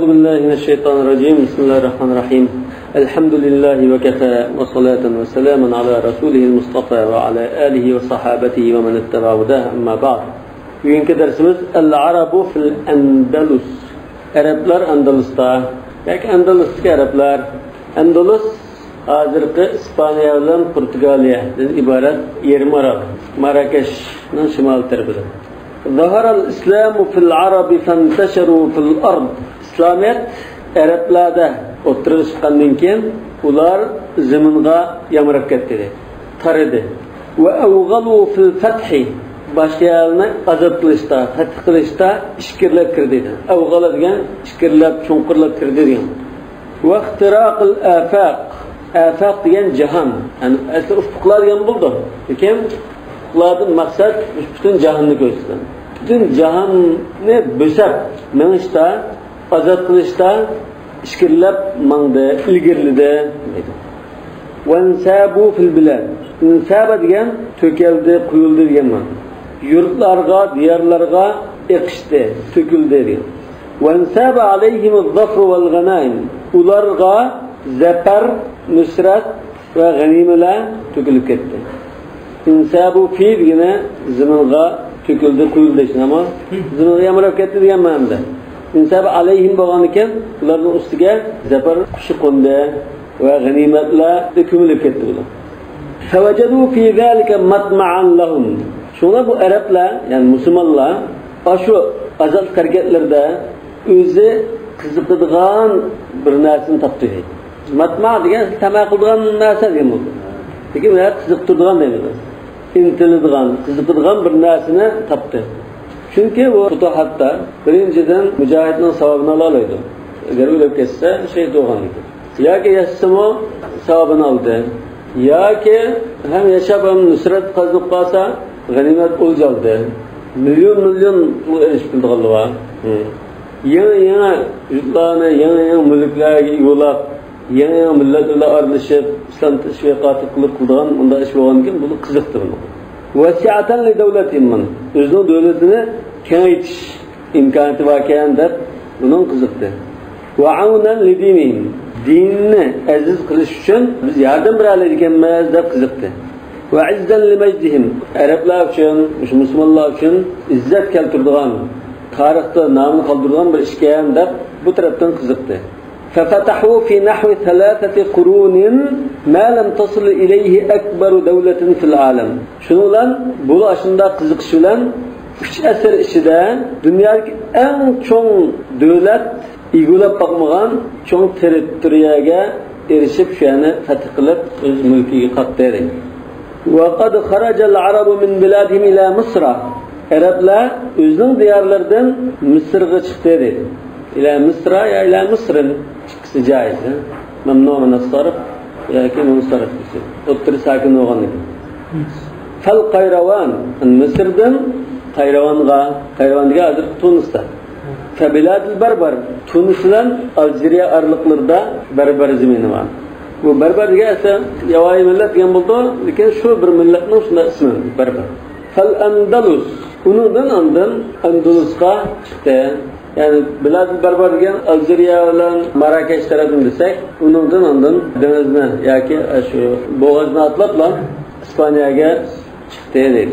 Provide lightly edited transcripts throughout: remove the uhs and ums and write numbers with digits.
أعوذ بالله من الشيطان الرجيم بسم الله الرحمن الرحيم الحمد لله وكفى وصلاة وسلاما على رسوله المصطفى وعلى آله وصحابته ومن اتبع هداه أما بعد. Bugünkü dersimiz El-Arabu fil-Andalus. Araplar Andalus'ta. Yani Andalus'taki Araplar. Andalus hazırki İspanya ile Portugaliya'dan ibaret yerim Arap. Marrakeş'nin şimal tarafıdır. Zaharal İslamu fil-Arabi fenteşeru fil-Ard. İslamiyet Araplarda oturuşkandan keyin ular zaminga yamrab ketdi, taridi. Ve avgalu fil-Fathi. Başka yerine azat kılışta, fath kılışta işkirlep kirdi. Avgala degan işkirlep, çonqirlep kirdi degan. Ve ihtiraqil afaq. Afaq degan jahon. Yani asli ufuklar degan bo'ldi. Lekin ufuklardan maqsad bütün jahonni ko'rsatdi. Bütün jahonni bo'sab, minishda, azat qilishda işkirlep mangdi, ilgirlidi deydi. Ve insabu fil bilad. İnsaba degan to'kildi, quyildi degan ma'no. Yurtlarga, diyarlarga ekişti, töküldü diyor. وَاَنْسَابَ عَلَيْهِمُ الظَّفْرُ وَالْغَنَائِمُ Ularga zafer, nusrat ve ganimeler tökülüp gitti. İnsabu fiil yine zımınga töküldü, kuyuldu için ama zımınga yamrab gitti diyen manada. İnsabu aleyhim bağlan iken ularning ustiga zafer kuşu kondu ve ganimetler tökülüp gitti bular. فَوَجَدُوا فِي ذَٰلِكَ مَطْمَعًا لَهُمْ Şuna bu Araplar, yani Müslümanlar, şu azat hareketlerde özü qiziqadigan bir narsani topdi. Matma degan tamak qiladigan narsa degan. Lekin ular qiziqtiradigan deymiz. Intiladigan, qiziqadigan bir narsani topdi. Chunki bu futuhatda birinchidan mujohidning savobini ola oladi. Agar o'lib ketsa, shahid bo'lgan edi. Yoki yashasimi savobini oldi. Yoki ham yashab ham nusrat qazib qolsa ganimet olacaldı. Milyon bu eriş bildiğalı var. Yana yurtlarına, yana mülklerine yolak, yana milletlerle aralışıp, İslam teşvikatı kıldığın, onda iş olganken bunu kızıktır. Vesiaten li devletin man. Özünün devletini kengaytiş imkaniyeti varken de bunun kızıktı. Ve avnen li dinihim. Dinini aziz kılış için biz yardım biraleydikenmez de kızıktı. Ve izzen li mecdihim. Araplar için, Müslümanlar için izzet keltirdiğen, tarihte namını kaldırdığı bir işkeyen de bu taraftan kızıktı. فَفَتَحُوا فِي نَحْوِ ثَلَاثَةِ قُرُونٍ مَا لَمْ تَصِلْ إِلَيْهِ أَكْبَرُ دَوْلَةٍ فِي الْعَالَمِ Şununla, bu aşında kızıkışı ile 3 asır içinde dünyadaki en çok devlet ilgilep bakmayan çok teritoriyaga erişip şu yani fetih kılıp öz mülkiyi kattı. وَقَدْ خَرَجَ الْعَرَبُ مِنْ بِلَادِهِمْ إِلَى مِصْرَ Araplar özünün diyarlardan Mısır'a çıktı dedi. İlâ Mısır'a ya ilâ Mısır'ın çıkısı caiz. Memnu min as-sarf ya ki munsarif. Ottiri sakin olgan idi. Fal Qayravan Mısır'dan Qayravan diye hazır Tunus'ta. Febiladil Berber Tunus ile Alceriya aralıklarında Berber zemini var. Bu Berber ise yavayi millet gen buldu. Lakin şu bir milletin şunda ismi Berber. Fal Andalus Onundan Andalus'a çıktı. Yani Bilad-ı Berber gen Alceriya ile Marrakeş tarafını desek onundan denizine yaki şu boğazına atlatla İspanya'ya çıktı dedi.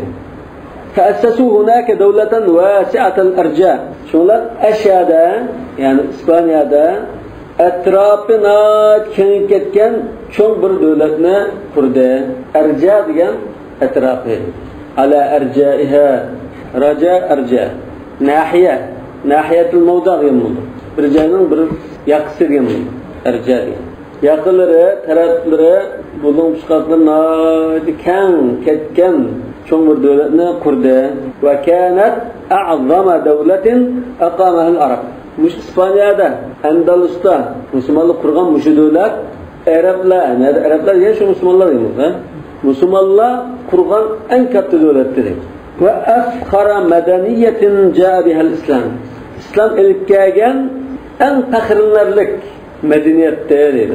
فأسسوا هناك دولة واسعة الأرجاء. Şunlar aşağıda yani İspanya'da etrafına kengayip ketken çok bir devletni kurdu. Erca degan etrafı. Ala ercaiha raja erca. Nahiye. Nahiyetul mevda degan bo'ldi. Bir joyning bir yaqisi degan bo'ldi. Erca degan. Yaqinlari, taraflari bunun chiqadigan keng ketken çok bir devletni kurdu. Ve kânet a'zama devletin aqamahal Arab. Muş İspanya'da, Andalus'ta Müslümanlık kurgan muşu devlet Araplar yani şu Müslümanlar değil. Müslümanlar kurgan en katı devlettir. Ve efkhara medeniyetin câbihel İslam. İslam ilk gelgen en fakirlerlik medeniyette değil.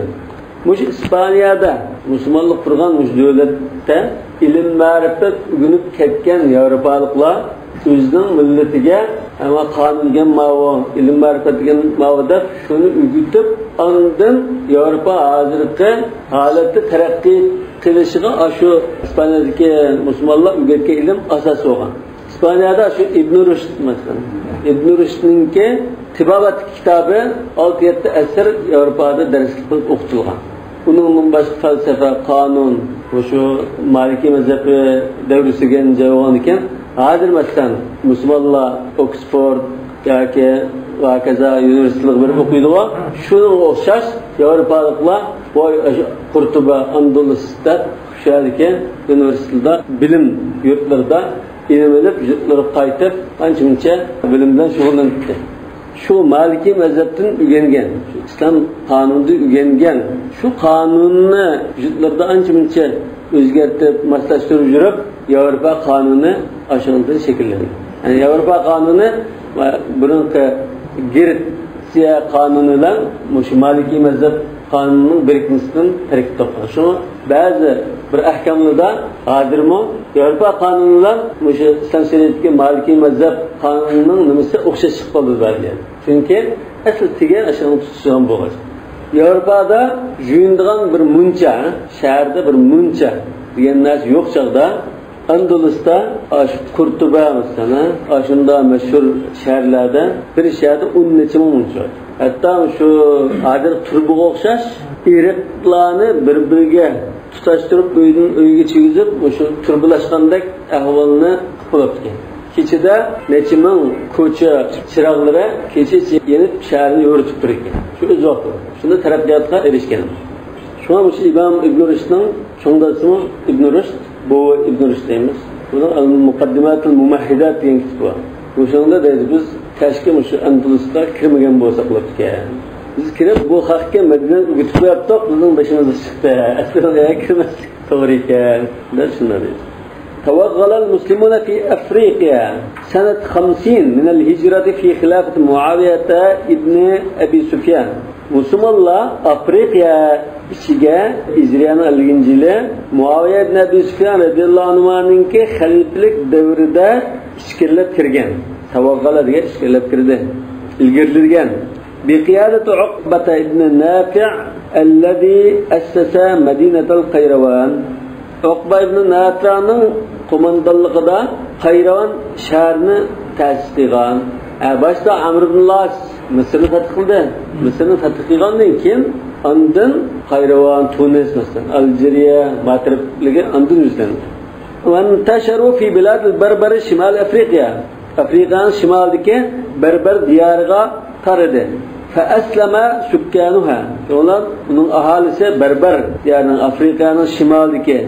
Muş İspanya'da Müslümanlık kurgan muş devlette ilim marifet günüp ketken Avrupalıklar özünün milletiga ama qonun degan ma'vo, ilm ma'rifat degan ma'voda shuni o'rgatib, ondan Yevropa hozirgi holatda taraqqiy qilishiga shu Ispaniyadagi musulmonlar o'rgatgan ilm asos bo'lgan. İspanya'da şu İbn Rushd mesela. İbn Rushd'ninki tibobat kitobi 6-7 asr Yevropada darslik qilib o'qitilgan. Bunun başqa falsafa, qonun, şu Maliki mazhabi davrisiga javob ekan. Hozir masalan musulmonlar Oxford yoki va kaza universitetlar bir o'qiydi-ku. Shunga o'xshash Yevropaliklar voy Qurtuba, Andalusda shundaki universitetlarda bilim yurtlarida ilimlib, yurtlarga qaytib, qancha-muncha bilim bilan shug'ullanibdi. Şu Maliki mazhabdan o'rgangan, islom qonunidan o'rgangan, shu qonunni yurtlarda ancha-muncha o'zgartirib, moslashtirib yurib, Yevropa qonuni ashundan shakllangan. Yani Yevropa qonuni va burunqi Gretsiya qonuni bilan shu Maliki mazhab qonunining birikmasidan tarkib topgan. Shu ba'zi bir ahkamlarda hozirmi Yevropa qonuni bilan shu islom shariatiga Maliki mazhab qonunining nimasi o'xshashib qoldi ba'zi. Chunki asl degan ashuni tutishgan bo'lgan. Yevropada juyindigan bir muncha, shaharda bir muncha degan narsa yo'q chog'da Andalusda Qurtuba masalan, shunda mashhur shaharlarda bir shaharda 10 necha muncha. Hatta şu hozir turbuga o'xshash iriqlarni bir-biriga tutashtirib uyga chigizib, o'sha turbulashgandek ahvolni qilibdi. Kechida necha ming ko'cha chiroqlari kecha yenib shaharni yo'ritib turgan. Shu uzoq. Shunda taraqqiyotga erishgan. Shuna bu İmam İbn Rushdning cho'ngdasimi Ibn Rushd, bu Ibn Rushd deymiz. Buning al-Muqaddimatul Mumahhidat degan kitob bor. O'shanda deydi biz tashki shu Andalusga kirmagan bo'lsak ekan. Biz kirib bu haqga Madina o'tib qo'yaptik, bizning boshimizga chiqdi. Aslida kirmaslik to'g'ri ekan. Deb shunday. توغل المسلمون في أفريقيا سنة 50 من الهجرة في خلافة معاوية ابن أبي سفيان. Müslümanlar Afrika içige İzrail'in algıncılığı Muaviye ibn Abi Sufyan radıyallahu anh'ınki halifelik devrinde işkillep kirgen. Tavaggala diye işkillep kirdi. İlgirilirgen. بقيادة عقبة ابن نافع الذي أسس مدينة القيروان. Uqba ibn Nafi'nin komandallıqda Qayravan şəhərini təsis qilgan. Başda Amr ibn Las Mısırni fath qildi. Mısırni fath qilgandan keyin ondan Qayravan, Tunis, masalan, Aljeriya, Mag'ribligi ondan yuzlandi. Va intasharu fi bilad al-Barbar shimal Afrika. Afrikaning shimolidagi Barbar diyoriga taradi. Fa aslama sukkanuha. Ular uning aholisi Barbar, ya'ni Afrikaning shimolidagi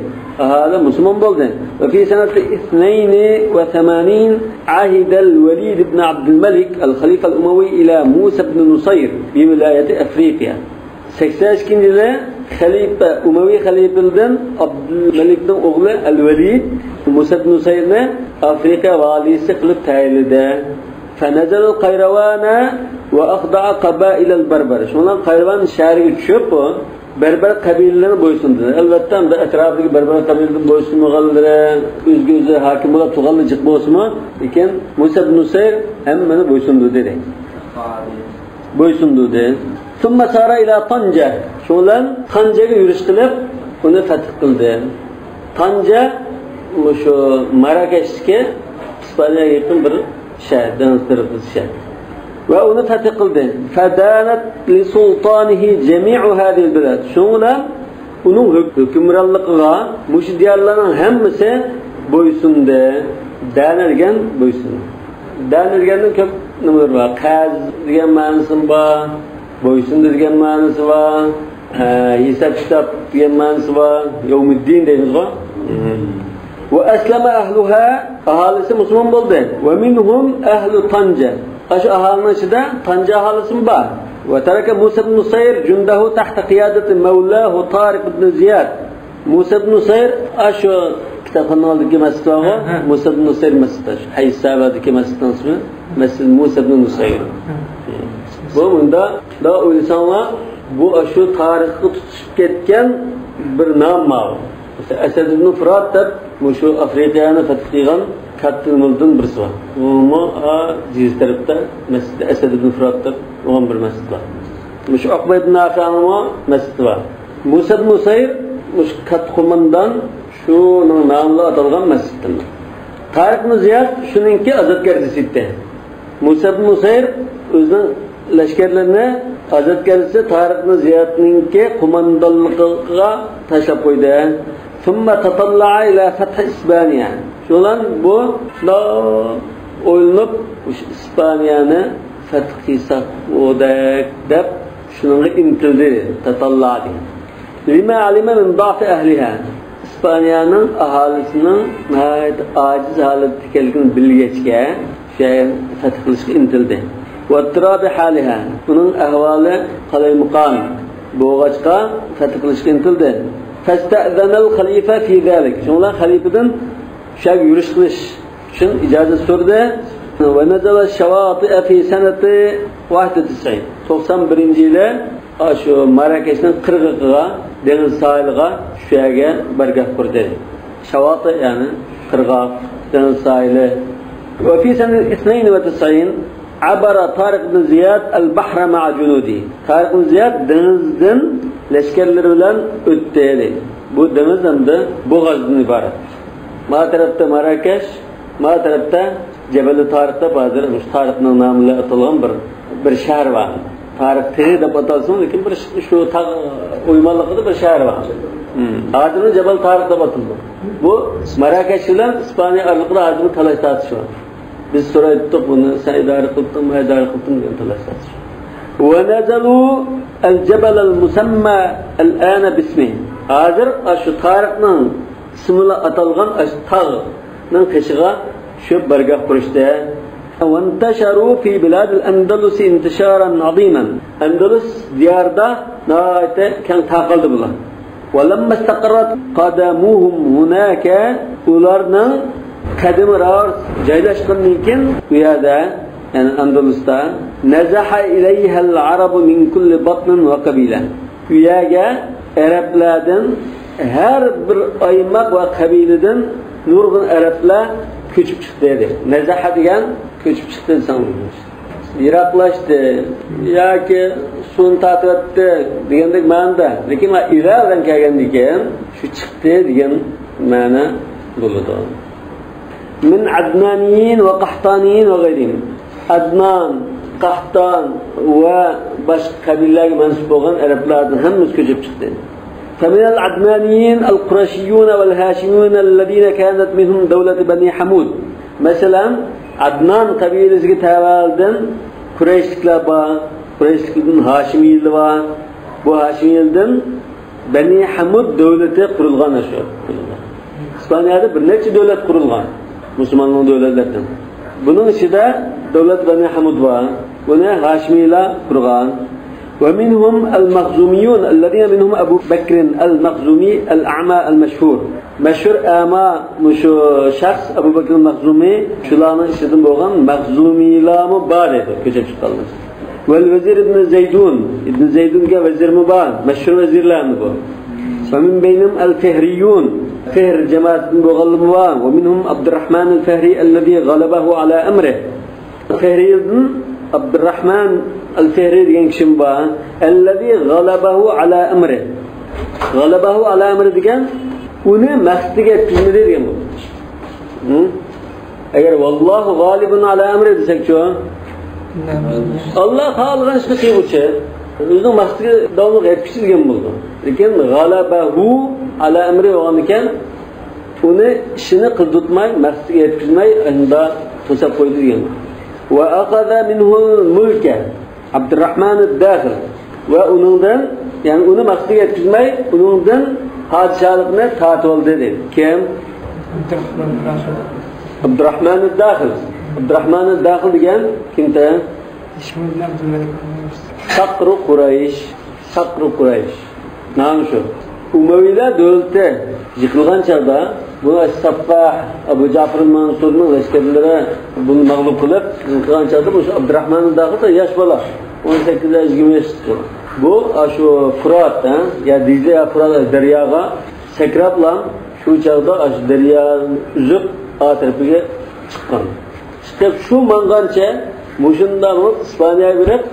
ahali musulmon bo'ldi. Va fi sanati 82 عهد الوليد بن عبد الملك الخليفة الأموي إلى موسى بن نصير بولاية أفريقيا. 82-yilda Xalifa Umayyi xalifadan Abdulmalikning o'g'li Al-Valid Musa ibn Nusayrni Afrika valisi qilib tayinladi. فنزل القيروان وأخضع قبائل البربر. Shundan Qayravan shahriga tushib, Berber qabilalarini bo'ysundi. Albatta, atrofdagi Berber qabilalarini bo'ysunmaganlari, o'zga-o'zi hokim bo'lib turganlar jiq bo'lsa-mu, lekin Musa ibn Nusayr hammani bo'ysundi dedi. Bo'ysundi dedi. Thumma sara ila Tanja. Shundan Tanjaga yurish qilib, uni fath qildi. Tanja shu Marokashga Ispaniyaga yaqin bir shahardan shahar. Ve onu fath qildi. Fadanat li sultanihi jami'u hadhihi al-bilad. Shunga uning hukmronligiga mush diyorlarning hammasi bo'ysundi. Danilgan bo'ysundi. Danilganning ko'p nimalar bor. Qaz degan ma'nosi bor, bo'ysundi degan ma'nosi bor, hisob kitob degan ma'nosi bor, yawmiddin deymiz-ku. Ve aslama ahluha, ahalisi musulmon bo'ldi. Ve minhum ahlu Tanja. Aşı ahalının içinde Tanja ahalisi var. Ve tereke Musa ibn Nusayr cündehu tahta kıyadeti Mevlahu Tariq ibn Ziyad. Musa ibn Nusayr aşı kitapxonadagi masjid var. Musa ibn Nusayr masjid. Hayy Sabadagi masjidning ismi Masjid Musa ibn Nusayr. Bu bunda da o insanlar bu aşı tarixi tutuşup ketken bir nam var. Asad ibn Furat deb şu Afrikani fath qilgan katta mulkdan birisi bor. Umi jiz tarafda Masjid Asad ibn Furat deb o'g'on bir masjid bor. Şu Uqba ibn Nafi'ning masjidi bor. Musa ibn Musayr mush katta qo'mondan shuning nomli atalgan masjiddir. Tariq ibn Ziyad shuningki azodgarchisi edi. Musa ibn Musayr o'zining lashkarlarini azodgarchisi Tariq ibn Ziyadningki qo'mondonligiga tashlab qo'ydi. Thumma tatalla'a ila fath Ispaniya. Şolan bu o'ylanib İspaniyani fath qilsak o'dak deb shunga intildi, tatalladi. Lima alima min da'f ahliha. İspaniyanın ahalisinin nəhayət aciz halatda ekanligini bilgəchə fath qilishga intildi. Va tirabi haliha. Bunun ahvoli qalay muqam bo'lg'achqa fath qilishga intildi. Fasta'zana al-khalifa fi zalik. Shunlar xalifadan shu yurish qilish uchun ijozat so'radi. Va nazala shawati'a fi sanati 91-yilda shu Marokashning qirg'iqiga, dengiz sohiliga shu yerga bargah qurdi. Shavati ya'ni qirg'oq, dengiz sohili. Va fi sanati 92 abara Tariq ibn Ziyad al-bahra ma'a junudi. Tariq ibn Ziyad dengizdan lashkarlari bilan o'tdi. Bu dengiz hamda bo'g'ozdan iborat. Ma tarafda Marokash, ma tarafda Jabal Tariqda hozir Tariqning nomi bilan atalgan bir shahar bor. Tariq teri deb atalsin, lekin bir shu o'ymaligida bir shahar bor. Hozir Jabal Tariq deb ataldi. Bu Marokash bilan İspaniya orasida hozir talash tortish bor. Biz so'raydik buni sen idora qildingmi, idora qildingmi degan talash tortish. Wa nazalu al-jabal al-musamma al-ana bismi. Hozir shu Tariqning ismi bilan atalgan tog'ning qishiga shu bargah qurishdi. وانتشروا في بلاد الأندلس انتشارا عظيما. أندلس دياردا نايت كان تاقلد بلا. ولما استقرت قدموهم هناك ularni قدم رار جايلاشقان لكن ويادا يعني أندلستا نزح إليها العرب من كل بطن وقبيلة. وياga Arablardan her bir aymaq va qabiladan nurg'un arablar ko'chib chiqdi dedi. Nazaha degan ko'chib chiqdi sanılmış. Yiroqlashdi yoki suvni tatib degandek ma'noda. Lekin va Iroqdan kelgandan keyin shu chiqdi degan ma'no bo'ladi. Min Adnaniyin va Qahtaniyin va g'ayrihim. Adnan, Qahtan va boshqa qabilalarga mansub bo'lgan arablardan hammasi ko'chib chiqdi. فمن العدنانيين القرشيون والهاشميون الذين كانت منهم دولة بني حمود. مثلا عدنان قبيلesiga tavaldan Qurayshliklar bor, Qurayshliklardan Hashimiylar bor. Bu Hashimiylardan Bani Hamud davlati qurilgan shu. İspaniyada bir necha davlat qurilgan, musulmonlar davlatlardan. Buning ichida davlat Bani Hamud bor. Buni Hashimiylar qurgan. ومنهم المخزوميون الذين منهم أبو بكر المخزومي الأعمى المشهور. مشهور أعمى مش شخص أبو بكر المخزومي شلانه işledim boğan مخزوميلامı bari köçep çıkalmış. والوزير ابن زيدون ابن زيدون ke vezir mi var? Meşhur vezirlerdi bu. ومن بينهم الفهريون فهر جماعة boğanlı var. ومنهم عبد الرحمن الفهري الذي غلبه على أمره. فهري'nin عبد الرحمن الفهري degan kishim bor. الذي غلبه على أمره. غلبه على أمره degan uni maqsadiga yetkazmadi degan bu. Agar vallohu g'olibun ala amri desak-ku, Alloh xohlagan ishni qiluvchi, o'zining maqsadiga davomli yetkazib degan bo'ldi. Lekin g'alabahu ala amri bo'lgan ekan, uni ishini qildirmay, maqsadiga yetkazmay, unda to'sab qo'ydi degan. Va aqada minhu al-mulka Abdurrahman ad-Dakhil. Va uningdan, ya'ni uni maqsadiga yetkazmay, uningdan podshohlikni tortib oldi dedi. Kim? Abdurrahman ad-Dakhil. Abdurrahman ad-Dakhil degan kimda? Saqru Quraysh. Saqru Quraysh. Nomi shu. Umayyalar davlati yıkılgan chaqda bu As-Saffah Abu Ja'far al-Mansurning lashkarlari buni mag'lub qilib, yıkılgan chaqda bu Abdurrahman ad-Dakhil yosh bola. 18-20 yoshda. Bu shu Furat, ya Dicle Furat daryoga sakrablam shu chaqda ash daryoni uzib a tarafiga chiqqan. Chiqib shu mangancha mushundan İspaniyaga berib,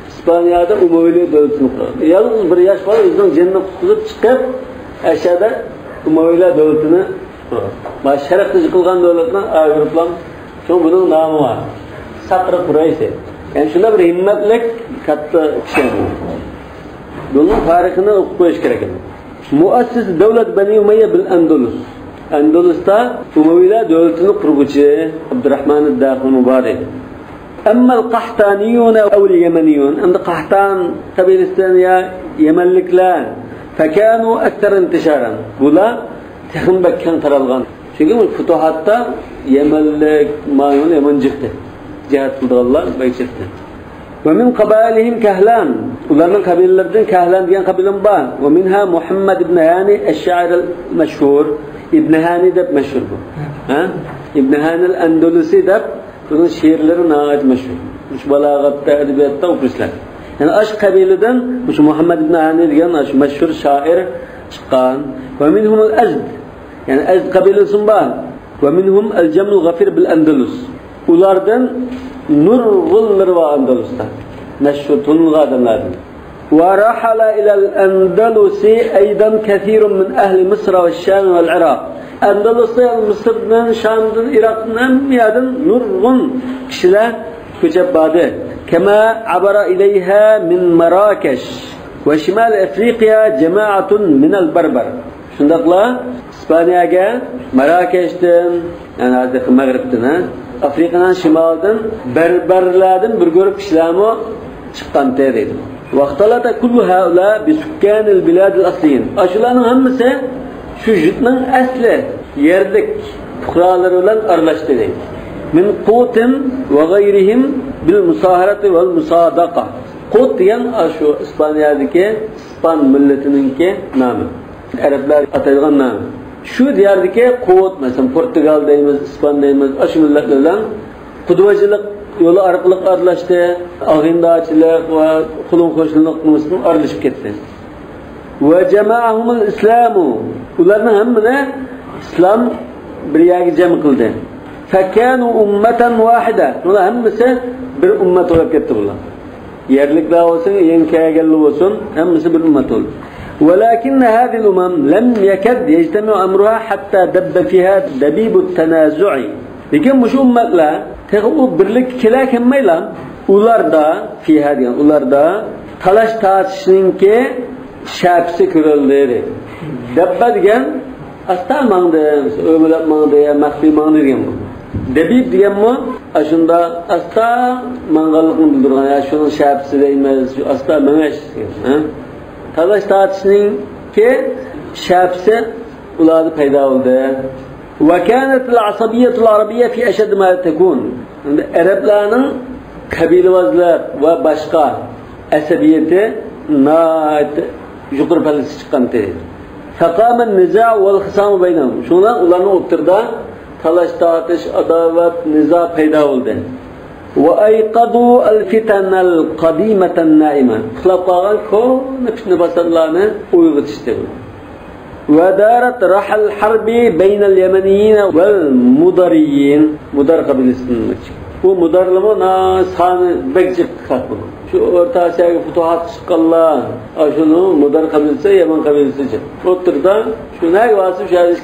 İspaniyada Umayli davlatini qurdi. Yalnız bir yosh bola o'zining jinni qutqizib chiqib, ashada Umayli davlatini qurdi. Mana sharqda yiqilgan davlatni ayiriblam. Shu buning nomi bor. Saqr Quraysh. Yani shunda bir himmatlik katta kishi. Bunun tarixini o'qib qo'yish kerak edi. Muassis davlat Bani Umayya bil Andalus. Andalusda Umayli davlatini qurguchi Abdurrahman ad-Daxun bor edi. Amma al-Qahtaniyun aw al-Yamaniyun, endi Qahtan qabilasidan ya Yamanliklar fakanu akthar intisharan. Bular texim bakkan taralgan. Çünkü futuhatta Yamanlik, Mayun, Yaman çıktı. Cihat kıldılar, bak çıktı. Ve min kabailihim Kahlan. Onların kabilelerden Kahlan diyen kabilen var. Ve minha Muhammed ibn Hani eş-şair el-meşhur. İbn Hani de meşhur bu. İbn Hani el-Andalusi de bunun şiirleri nahayet meşhur. Şu balagatta, edebiyatta okurlar. Yani aş kabileden şu Muhammed ibn Hani diyen aş meşhur şair çıkan. Ve minhum el-Azd. Yani Azd kabilesi var. Ve minhum el-Cemul Gafir bil-Andalus. Ulardan nurgullar var Andalus'ta. Meşhur tunulga adamlardan. Ve rahala ilal Andalusi eydan kethirun min ehli Mısra ve Şam ve Irak. Andalus'ta yani Mısır'dan, Şam'dan, Irak'tan miyadan nurgun kişiler köçep badı. Kema abara ileyha min Marrakeş ve Şimal Afrika cemaatun minel barbar. Şundakla İspanya'ya Marrakeş'ten yani artık Mağrib'den Afrika'nın şimaldan berberlerden bir grup kişilerimi çıkan tereydi. Vaktalata kullu haula bi sukkanil biladil asliyin. Aşuların hemisi şu jütnin asli yerlik fukraları olan arlaştı deydi. Min qutin ve gayrihim bil musaharati vel musadaka. Qut diyen şu İspanya'daki İspan milletininki namı. Araplar ataydigan namı. Şu diyardaki Qut mesela Portugal deymiz, İspan deymiz, aşı milletlerle qudvacılık yolu arqılıq arlaştı, ağındaçılık ve kulun koşulluğumuzun arlaşıp gitti. Ve cemaahumul İslamu. Bunların hemine İslam bir yagi cem kıldı. Fekanu ummeten vahide. Bunlar hemisi bir ümmet olarak gitti bunlar. Yerlikler olsun, yenkegelli olsun, hemisi bir ümmet oldu. ولكن هذه الأمم لم يكد يجتمع أمرها حتى دب فيها دبيب التنازع. Lekin bu ummetler tekrar birlik kila kemmaylar. Ularda fiha diyen ularda talaş tartışınki şapsi kırıldı. Dabba diyen asla mağdı, ömürlep mağdı ya mahfi mağdı diyen bu. Debib diyen mi? Aşında asla mangallıkını bildirgan ya şunun şapsi değmez, asla memeş diyen. Talaş tartışınki şapsi ularda payda oldu. وكانت العصبية العربية في أشد ما تكون. Arapların kabilevazlar ve başka asabiyeti naat yukarı palisi çıkantı. فقام النزاع والخصام بينهم. Şundan ularning o'rtasida talash tartish, adovat, nizo paydo bo'ldi. وأيقظوا الفتن القديمة النائمة. Xilaf qolgan ko'p fitna basallarni uyg'otishdi. ودارت رحل الحرب بين اليمنيين والمدريين. Mudar kabilesinden. Bu mudarlama sani bekcik kalktı. Şu Orta Asya'ya futuhat çıkanlar, şunu Mudar kabilesi, Yaman kabilesi. Oturda şu ne vasıf şahit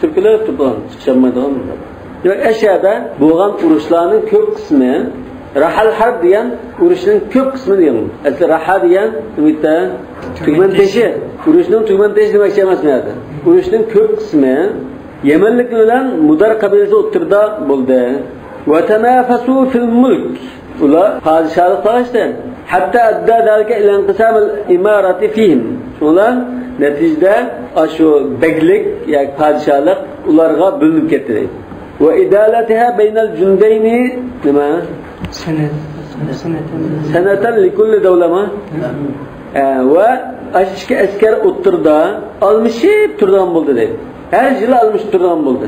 sürküler tutan çıkışamadılar. Yani aşağıda boğan uruşlarının kök kısmı, Rahal Harb diyen uruşun kök kısmı diyen. Aslında Rahal diyen ümitte tügmenteşi. Uruşun tügmenteşi demek şey emas mıydı? Uruşun kök kısmı Yemenliklerle Mudar kabilesi oturda buldu. Ve tenafesu fil mulk. Ular padişahlık savaştı. Hatta adda dalika ila inqisam al-imarati fihim. Ular neticede şu beglik yani padişahlık ularga bölünüp gitti. Ve idalatiha beynel cündeyni nima? Seneten li kulli devlema. Ve aşkı asker oturda almışıp turdan buldu deydi. Her yıl almış turdan buldu.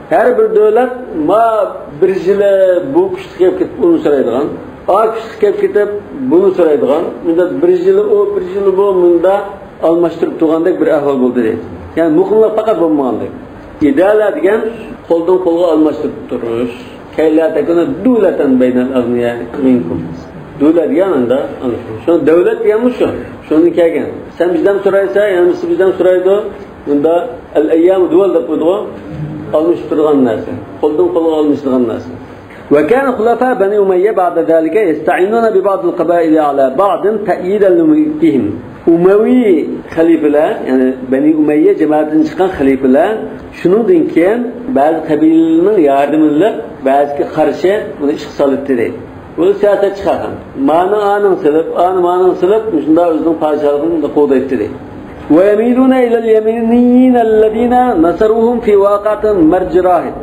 Her bir devlet ma bir yılı bu kuşluk yapıp bunu soraydıgan, a kuşluk yapıp bunu soraydıgan, munda bir yılı o, bir yılı bu, munda almıştırıp tuğandaki bir ahval buldu deydi. Yani muhimlik fakat bulmalıdır. İdealar degan qo'ldan qo'lga almashtirib turish. Kayla takuna dawlatan baynal aghniya minkum. Davlat deganida ana shu. Davlat deganmi shu? Shuni kelgan. Sen bizdan so'raysa, yani siz bizdan so'raydi. Bunda al-ayyam duval deb qo'ydi. Almashtirgan narsa. Qo'ldan qo'lga almashtirgan narsa. وكان خلفاء بني أمية بعد ذلك يستعينون ببعض القبائل على بعض تأييدا لملكهم. Umavi xalifeler, yani Beni Umayye cemaatinden çıkan xalifeler, şunun keyin bazı kabilelerin yardımıyla bazı karşı bunu işgal ettirdi. Bu siyaset çıkarken, anın sılıp, şunda özünün padişahlığını da koda ettirdi. وَيَمِيلُونَ إِلَى الْيَمِنِيِّينَ الَّذ۪ينَ نَصَرُوهُمْ فِي وَاقَةٍ مَرْجِرَاهِدٍ.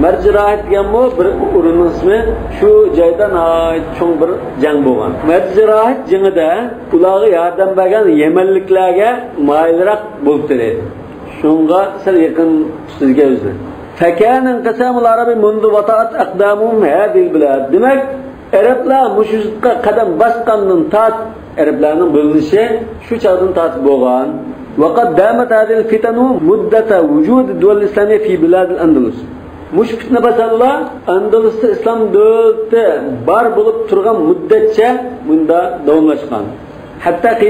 Mercirahit degan bu bir o'rinning ismi, shu joyda cho'ng bir jang bo'lgan. Mercirahit jangida ularga yordam bergan Yamanliklarga mayliroq bo'lib turadi. Shunga sal yaqin sizga o'zi. Fakana inqasamul arabi mundu wata'at aqdamuhum hadhihi bilad. Demak, Arablar mushuzga qadam bosgandan tat Arablarning bo'linishi shu chog'dan tatib bo'lgan. Vaqad damat hadhihi fitanu muddata wujud ad-dawla al-islamiyya fi bilad al-Andalus. Muş fitne basanlar Andalus'ta İslam devleti bar bulup turgan müddetçe bunda davamlaşkan. Hatta ki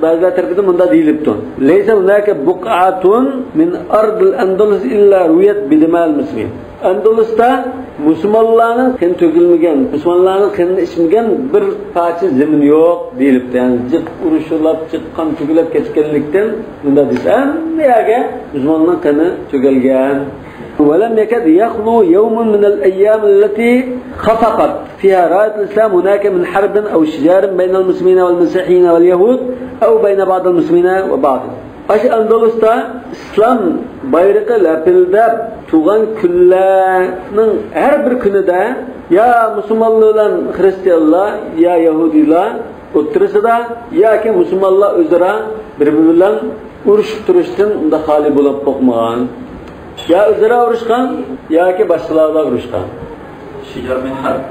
bazılar tarafından bunda deyilipti. Leysa hunaka buq'atun min ardil Andalus illa ruyat bidimal muslimin. Andalus'ta Müslümanların kendi tökülmegen, Müslümanların kendi içmegen bir parça zemin yok deyilipti. Yani cık uruşulap, kan tökülüp geçkenlikten bunda deyilipti. Hem Müslümanların kendi tökülgen. ولم يكد يخلو يوم من الأيام التي خفقت فيها راية الإسلام هناك من حرب أو شجار بين المسلمين والمسيحيين واليهود أو بين بعض المسلمين وبعضهم. Aş Andalus'ta İslam bayrağı lapildab tuğan küllerinin her bir günüde ya Müslümanlar, Hristiyanlar ya Yahudiler otursa ya ki Müslümanlar özara birbiriyle uruşup duruştan da hali bulup bakmayan. Ya özara uruşkan ya ki başkalarla uruşkan. Şicar min harp.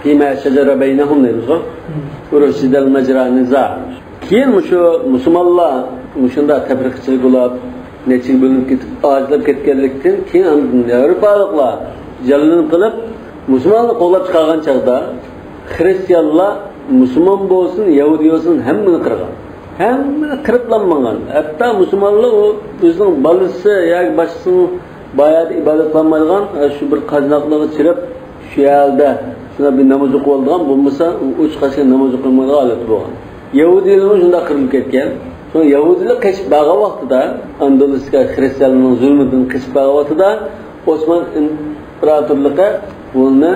Fîmâ şecere beynehum deriz o. Uruşidel mecra niza. Keyin şu Müslümanlar şunda tebrikçilik olab, neçik bölünüp ketip, ağızlap ketkenlikten keyin Avrupalıklar jalınıp kılıp Müslümanlar qo'llab chiqargan chaqda Hristiyanlar Müslüman bo'lsin, Yahudi bo'lsin hammani qirgan. Hammani qiriblanmagan. Hatta Müslümanlar o'zining balasi yoki boshqasini bayat ibodat qilmaydigan shu bir qaznaqlig'i chirib shu yerda shuna bir namoz o'qib olgan bo'lmasa, uch qasha namoz o'qimaydigan holat bo'lgan. Yahudilar shunda qirilib ketgan. So'ng Yahudilar qechib bag'a vaqtida Andalusga xristianlarning zulmidan qechib bag'a vaqtida Osman imperatorligi buni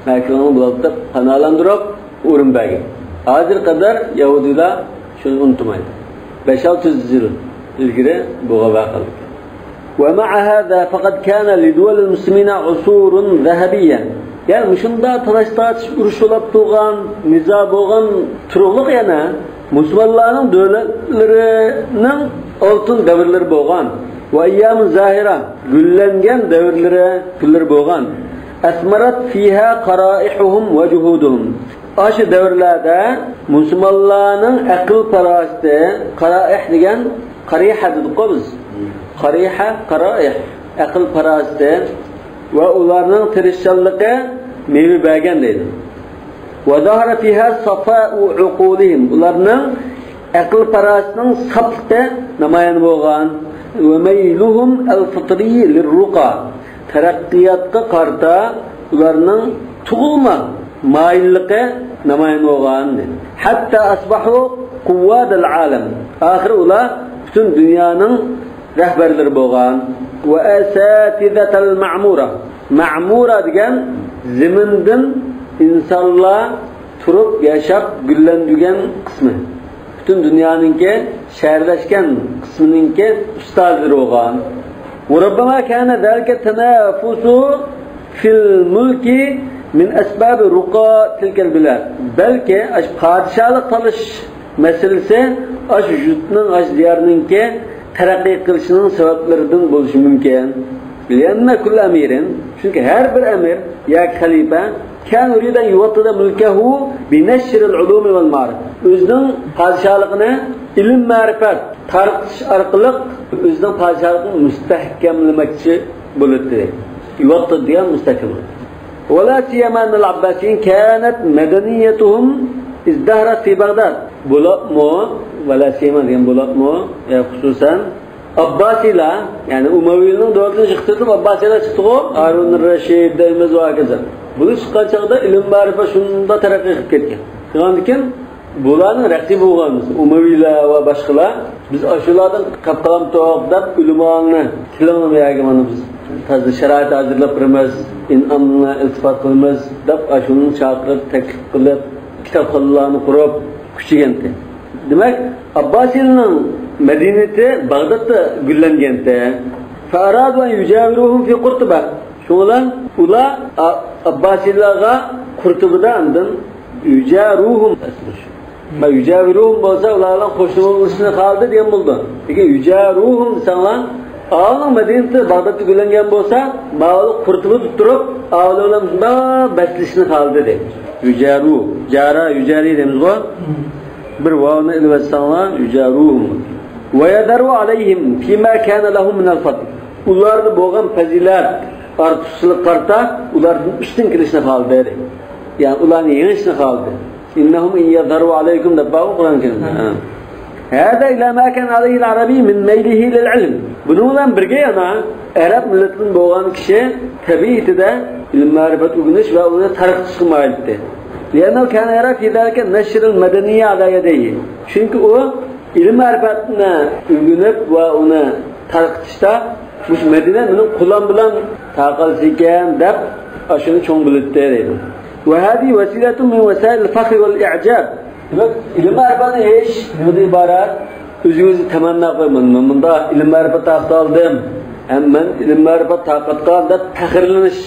Makronni bo'lib panolantirib o'rin bergan. Hozir qadar Yahudilar şunu unutmaydı. 5-600 yıl ilgili bu vaqalar. ومع هذا فقد كان لدول المسلمين عصور ذهبية. Yani şunda talaş uruşulab tuğan, niza bo'lgan turug'liq yana Müslümanların devletlerinin altın davrları bo'lgan. Ve ayyam-ı zahira güllengen davrları bo'lgan. Asmarat fiha qaraihuhum ve juhuduhum. Aşı davrlarda Müslümanların akıl parası, qaraih degan qariha dedik biz. Qariha, qaraih, akıl parası ve ularning tirishchanligi meva bergan deydi. Ve zahara fiha safa'u uqulihim. Ularning akıl parasının saflıqda namoyon bo'lgan ve mayluhum al-fitri lirruqa. Taraqqiyotga qarta ularning tug'ilma mayilligi namoyon bo'lgan. Hatta asbahu quvwadal alam. Axir ular butun dunyoning rahbarlari bo'lgan. Ve asatizatal ma'mura. Ma'mura degan zamindan insonlar turib yashab gullanadigan qismi. Butun dunyoninki shaharlashgan qismininki ustozlari bo'lgan. Ve rabbama kana zalika tanafusu fil mulki min asbab ruqa tilkal bilad. Belki padişahlık talış meselesi aş jutning aş diyarninki taraqqiy qilishining sabablaridan bo'lishi mumkin. Lianna kull amirin, çünkü her bir emir ya xalifa كان يريد أن يوطد ملكه بنشر العلوم والمعارف. Özünün padişahlıqını ilim ma'rifat tarqitish orqali o'zining padişahligini mustahkamlamoqchi bo'ldi. Yuvattid degan mustahkam. ولا سيما أن العباسيين كانت مدنيتهم ازدهرت في بغداد. بولقمو ولا سيما ديان بولقمو خصوصا Abbasiler yani Umayyalı'nın dördüncü çıktı Abbasiler çıktı o Harun Reşid deyimiz var kızı. Bunu çıkan çağda ilim marife şunda terakki edip ketken. Yani bularning raqibi bo'lganmiz Umayyalar va boshqalar biz aşulardan qapqalam to'g'dab ulumoni tilini yagamani biz tazda sharoit hozirlab turamiz in'amni iltifot qilamiz deb ashuni chaqirib taklif qilib kitobxonlarni qurib kuchigandi. Demak Abbasiylarning Medineti Bag'dodda gullanganda farad va yujaviruhum fi Qurtuba. Shundan ular Abbasiylarga Qurtubada andin yujaruhum ma yujaviruhum bo'lsa ularning qo'shilishini qoldi degan bo'ldi. Lekin yujaruhum desanlar, avval Medinada Bag'dodda gullangan bo'lsa, ma'lum Qurtubada turib, avval shunda baslishni qoldi deb. Yujaru, jara, yujari deymiz-ku. Bir vavni ilvatsanlar yujaruhum. Ve yadaru aleyhim fima kana lahum min al-fadl. Ularda bo'lgan fazilat, ortiqchilik qarta ularning ishdan kelishini qoldi dedi. Yani ularning yengishini qoldi. İnnahum in yadaru aleykum deb Qur'on keldi. Hada ila ma kana alayhi al-arabi min maylihi lil-ilm. Bununla birga yana Arab millatining bo'lgan kishi tabiiyatida ilm ma'rifat o'rganish va uni tarqitishga moyildi. Liyana kana yara fi zalika nashr al-madaniyya ala yadayhi. Chunki u ilm ma'rifatni o'rganib va uni tarqitishda mush Madina uning qo'lan bilan taqalsa ekan deb shuni cho'ng bildi deydi. Va hadi vasilatun min wasail al-fakhr wal-i'jab. Demak ilm ma'rifatni hech nima iborat o'zingizni tamanno qo'yman. Men bunda ilm ma'rifat taqat oldim. Ham men ilm ma'rifat taqatga deb faxrlanish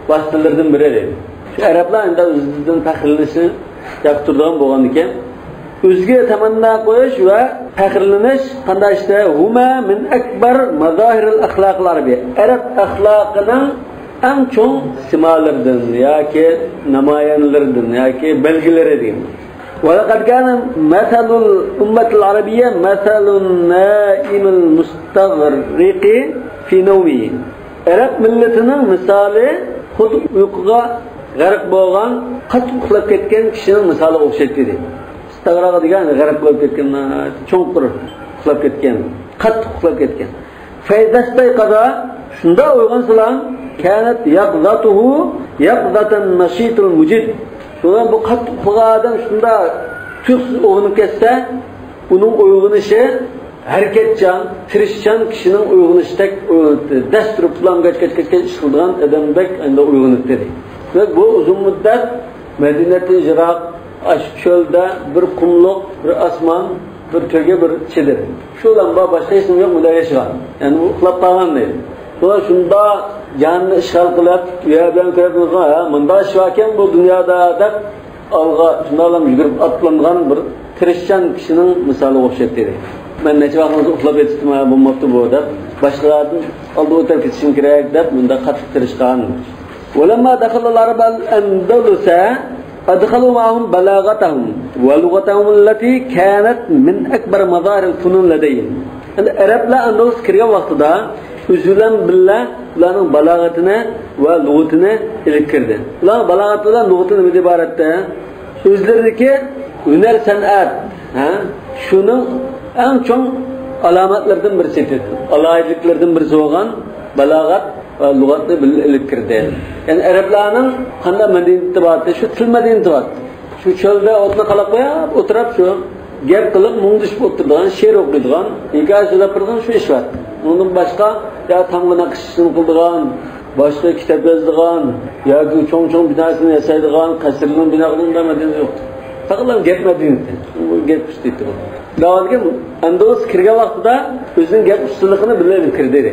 vositalaridan biri deydi. Şu Araplar endi o'zidan faxrlanishni yoqtirgan bo'lgan ekan. O'ziga tamanno qo'yish va faxrlanish qanday ishda huma min akbar mazahir al-axloq al-arabiyya. Arab axloqining eng cho'ng simalaridan yoki namoyanlaridan yoki belgilari deymiz. ولقد كان مثل الأمة العربية مثل النائم المستغرق في نومه. Arab milletining misoli xuddi uyquga g'arq bo'lgan, qattiq uxlab ketgan kishining misoliga o'xshaydi dedi. Istagraga degan g'arq bo'lib ketgan, cho'nqir uxlab ketgan, qattiq uxlab ketgan. Faydasbay qada shunda uyg'onsalar, kanat yaqzatuhu yaqzatan nashitul mujid. Shunda bu qattiq uxlagan odam shunda tuxsiz uyg'onib ketsa, uning uyg'onishi hareketchan, tirishchan kishining uyg'onishdek dastur plan gach ish qilgan odamdek endi uyg'onib dedi. Bu uzun muddat Medineti Irak çölde bir kumluk, bir asman, bir töge, bir çedir. Şulan başka hiç yok mu da yaşayan. Yani uxlab qalgan deydi. Sonra şunda canını işgal qilib, ya ben ko'rib ha, munda ishvaken bu dunyoda deb alga shundalam yugurib atlangan bir tirishchan kishining misoli o'xshaydi dedi. Men necha vaqt uxlab ketdim, bo'lmabdi bu deb, boshqalardan oldi o'tib ketishim kerak deb bunda qattiq tirishgan. ولما دخل العرب الأندلس أدخلوا معهم بلاغتهم ولغتهم التي كانت من أكبر مظاهر الفنون لديهم. العرب لا أندلس كريا وقتها üzülen billah ularning balog'atini va lug'atini ilib kirdi. Ular balog'at bilan lug'atini nima deb iboratda? O'zlaridagi hunar san'at, shuning eng cho'ng alomatlaridan birisi edi. Aloyidliklardan birisi bo'lgan balog'at va lug'atni ilib kirdi. Yani Arablarning qanday madaniyati bor, shu til madaniyati bor. Shu cho'lda o'tni qalab qo'yib, o'tirib shu gap qilib mungdishib o'tirgan, she'r o'qiydigan, hikoya so'zlab turgan shu ish bor. Bundan başqa ya tamgı naqshini qildigan, boshqa kitob yozdigan yoki cho'ng-cho'ng binasini yasaydigan, qasrning bino qilingan madaniyat yo'q. Faqat gap madaniyati. Bu gap ustida bu. Davlatga Andalus kirgan vaqtida o'zining gap ustuligini bilib kirdi.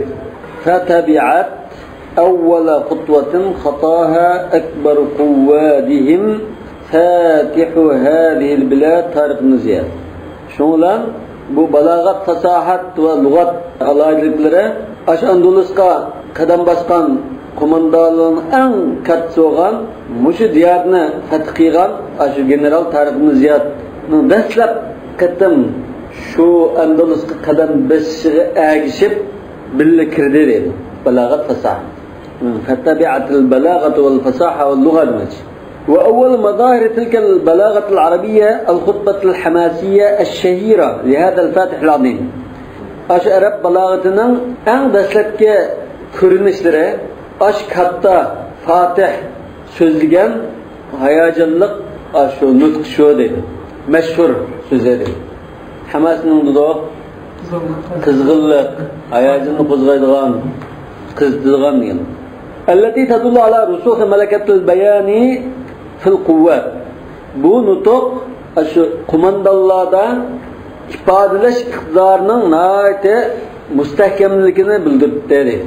Fatabi'at awwala khutwatin khataha akbar quwwadihim fatihu hadhihi albilad Tariq ibn Ziyad. Şundan bu balag'at, fasahat va lug'at aloyidliklari Andalusga qadam bosgan qo'mondonligini eng katta bo'lgan mushu diyarni fath qilgan shu general Tariq ibn Ziyodning dastlab qatam shu Andalusga qadam bosishiga ergishib billa kirdi dedi. Balag'at fasaha. فاتبعت البلاغة والفصاحة واللغة المجد. وأول مظاهر تلك البلاغة العربية الخطبة الحماسية الشهيرة لهذا الفاتح العظيم. أش أرب بلاغتنا أن دسلتك كورنشلره أش كتا فاتح سözlügen hayacanlık aşu nutq şo dedi. Meşhur söz dedi. Hamasning dudu qizg'inlik, hayajanni qo'zg'aydigan, qizdirgan degan. التي تدل على رسوخ ملكة البيان في القوات. Bu nutuq aşu komandallarda ifadeleş iqtidarının nahayete müstehkemlikini bildirdi dedi.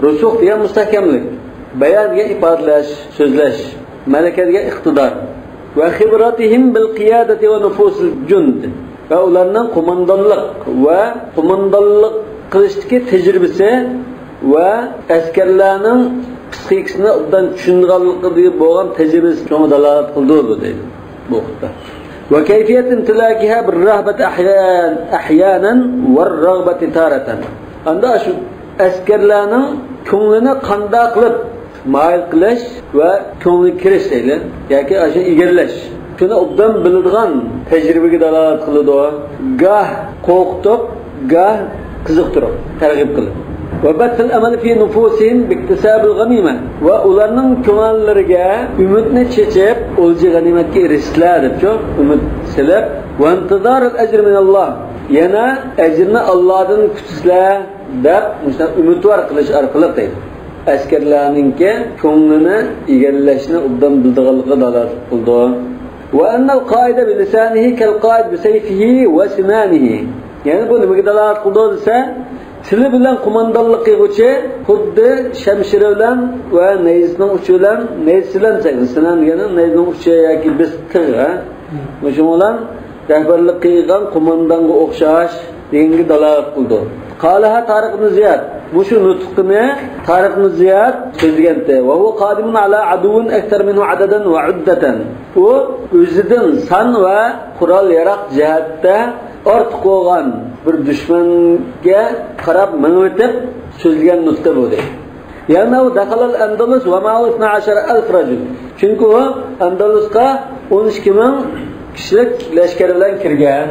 Rusuh diye müstehkemlik. Bayan diye ifadeleş, sözleş. Meleke diye iqtidar. Ve khibratihim bil qiyadati ve nufusil cund. Ve onların komandanlık ve komandanlık kılıştaki tecrübesi ve askerlerinin psikisini obdan düşündüğünlüğü diye boğan tecrübesi çoğu dalalat kıldığı dedi bu hutba. Ve keyfiyet intilakiha bir rahbet ahyanen ve rağbeti tareten. Anda şu askerlerinin könlünü kanda kılıp mail kılış ve könlü kiriş deyli. Yani aşı igerleş. Şunu obdan bildiğin tecrübeki dalalat kıldı o. Gah korkutup, gah kızıktırıp, tergib kılıp. وبث الأمل في نفوسهم باكتساب الغنيمة وأولرنن كماللرگه ümitni çeçip olcu ganimetke eriştiler dep çok ümit selep ve intizar el-ecr min Allah yana ecrini Allah'dan kütüsler dep mesela ümit var kılış arqılık deydi. Askerlerninki ko'nglini egallaşni obdan bildiğanlığı dalar qıldı. Ve ennel qaide bi lisanihi kel qaid bi sayfihi ve simanihi. Yani bu nimaga dalar qıldı desa tili bilan qo'mondonlik qiluvchi xuddi shamshira bilan va nayzning uchi bilan nayz bilan sinan degani nayzning uchi yoki bistir o'sha bilan rahbarlik qilgan qo'mondonga o'xshash deganga dalolat qildi. Qalaha Tariq ibn Ziyod bu shu nutqni Tariq ibn Ziyod so'zlaganda va u qadimun ala aduvin akthar minhu adadan va uddatan. U o'zidan son va qurol yaraq jihatda ortiq bo'lgan bir düşmanga qarab minib so'zlagan nutqa bu deydi. Yani o daxalal Andalus ve ma'u 12,000 rajul. Çünkü o Andalusqa 12,000 kişilik leşker bilan kirgan.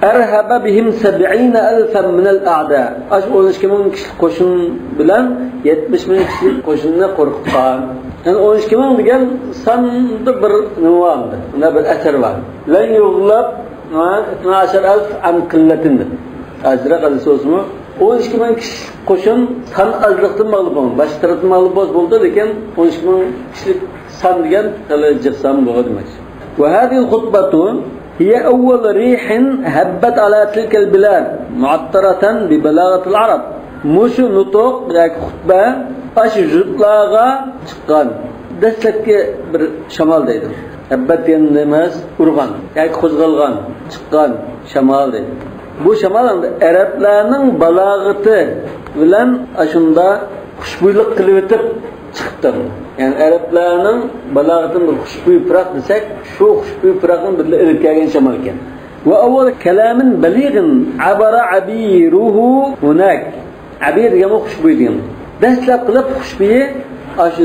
Erhaba bihim 70,000 min al-a'da. Aş 12,000 kişilik qo'shin bilan 70,000 kişilik qo'shinni qo'rqitgan. Yani 12,000 degan sonda bir nima var. Bunda bir asar var. Lan yug'lab 12,000 an qillatin. Azraq al-sosmu 12,000 kişi qo'shin san azliqdan mag'lub bo'ldi. Boshqa tarafdan mag'lub bo'ldi, lekin 12,000 kişilik san degan talajjsan bo'ldi demak. Ve hadihi al-khutbatu hiya awwal rihin habbat ala tilka al-bilad mu'attaratan bi balagati al-arab. Mushu nutuq yoki xutba aşı jutlarga chiqqan. Dastlabki bir shamol deydi. Habbat degan emas, urgan yoki qo'zg'algan, chiqqan shamol deydi. Bu shamol Arablarning balog'ati bilan ashunda xushbo'ylik qilib o'tib chiqdi. Yani Arablarning balog'atini bir xushbo'y piroq desak, shu xushbo'y piroqni birga ilib kelgan shamol ekan. Va avval kalamin balig'in abara abiruhu hunak. Abir degan xushbo'y degan. Dastlab qilib xushbo'yi aşı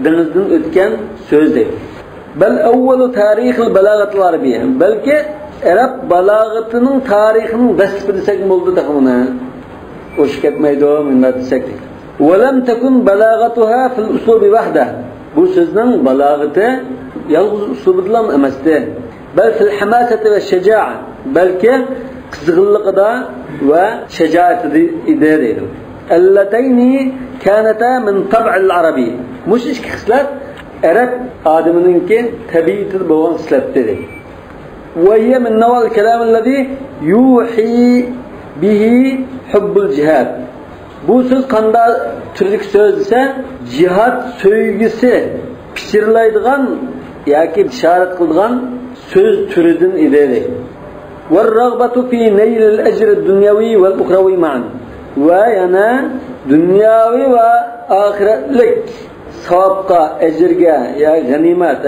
denizdan o'tgan so'z deydi. Bal avvalu tarixil balag'atil arabiyya. Balki Arab balog'atining tarixining dastlab desak bo'ldi degani. O'shib ketmaydi, menda desak. Wa lam takun balag'atuha fil uslub wahda. Bu so'zning balog'ati yalg'iz uslub bilan emasdi. Bal fil hamasati va shaja'a. Balki qizg'inligida va shajoatida edi deydi. Allatayni kanata min tab'il arabi. Mush ikki xislat Arab odamininki tabiiyati bo'lgan xislatdir deydi. وهي من نوع الكلام الذي يوحي به حب الجهاد. Bu söz qanda türlük söz ise cihat söygüsü pişirilaydigan yoki ishorat qilgan söz türüdün idedi. والرغبة في نيل الأجر الدنيوي والأخروي معا. Ve yana dünyavi ve ahiretlik savabqa, ecirge ya ganimet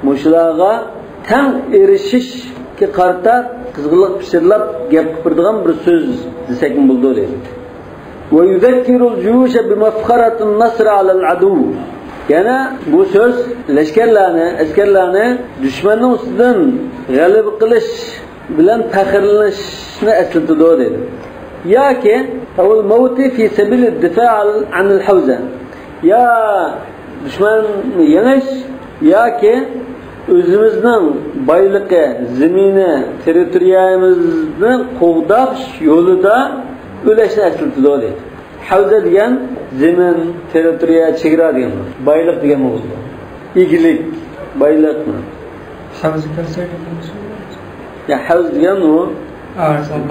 muşulağa tam erişiş ki karta kızgınlık pişirilip gap kıpırdıgan bir söz desek mi buldu öyle. Ve yüzekkirul cuyuşe bimefkaratun nasr alel adu. Yani bu söz askerlerine düşmanın üstünden galip kılış bilen fakirlenişini esirtiyor dedi. Ya ki evvel mevti fi sebil difa anil havza. Ya düşman yeniş ya ki özümüzden baylığı, zemini, teritoriyamızı kovdap yolunda öleşini esirtiyor dedi. Havza diyen zemin, teritoriya, çekira diyen baylık diyen oldu. İgilik, baylık mı? Havza kalsaydı ya havz diyen o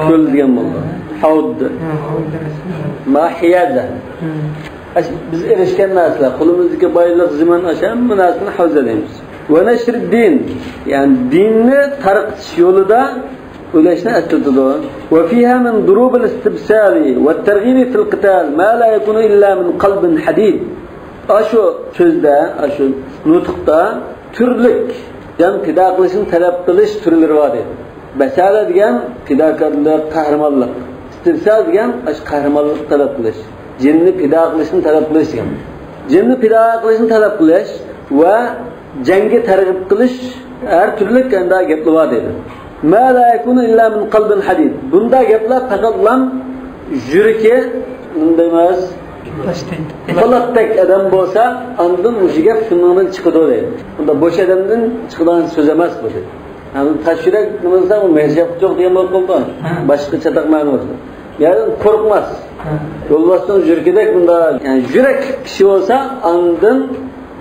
köl diyen oldu. Havd. Mahiyada. Biz erişken nasıl? Kulumuzdaki baylık zemin aşan münasını havza deyimiz. Ve neşr din, yani dinni tarqitish yo'lida o'ylashni eslatadi. Ve fiha min durub al-istibsali ve terghibi fil qital ma la yakunu illa min qalbin hadid. Aşu sözde, aşu nutqda türlük can pida qilishni talab qilish turlari bor edi. Basala degan fidokorlik, qahramonlik. İstibsal degan ash qahramonlik talab qilish. Jinni pida qilishni talab qilish degan. Jinni pida qilishni talab qilish va jangga targ'ib qilish har turli kanda gaplar bor dedi. Ma la yakunu illa min qalbin hadid. Bunda gaplar faqat lan yuragi bunday emas. Polatdek adam bo'lsa, ondan o'sha gap shundan chiqadi dedi. Bunda bo'sh odamdan chiqadigan so'z emas bu dedi. Yani taşyurak nima desam, mezhab yo'q degan bo'lib qoldi. Boshqa chataq ma'no bo'ldi. Yani qo'rqmas. Yo'lbosdan yuragidek bunda, yani yurak kishi bo'lsa, ondan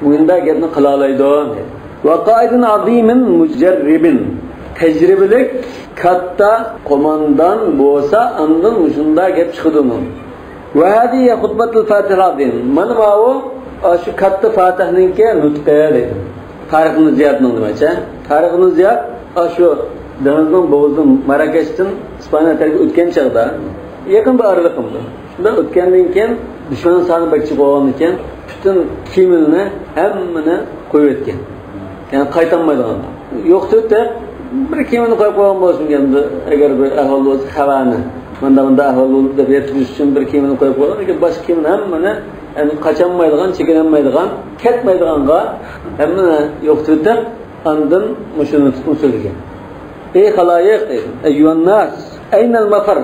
bunda gapni qila oladi. Va qoidun azimin mujarribin. Tecrübelik katta komandan bo'lsa, ondan shunda gap chiqadi. Va hadiye xutbatul Fatiha din. Mana bu shu katta Fatihninki nutqi dedi. Tarixni ziyatning nimacha? Tarixni ziyat shu Denizning bo'g'izdan Marokashdan İspaniya tarafga o'tgan chaqda yaqin bir araliqimda. Shunda o'tgandan keyin dushman soni bakchi bo'lgan ekan, butun kiyimini hammani qo'yib o'tgan. Yani qaytanmaydigan. Yo'qdi bir kiyimini qo'yib qo'ygan bo'lsin endi, agar bir ahvol bo'lsa xabarni. Bunda ahvol bo'ldi deb yetkizish uchun bir kiyimini qo'yib qo'ygan, lekin boshqa kiyimini hammani yani qaçanmaydigan, chekinolmaydigan, ketmaydiganga hammani yo'qdi. Andın müşünü tutmuşulgen. Ey halayiq dedim. Eyyuhan nas. Aynal mafar.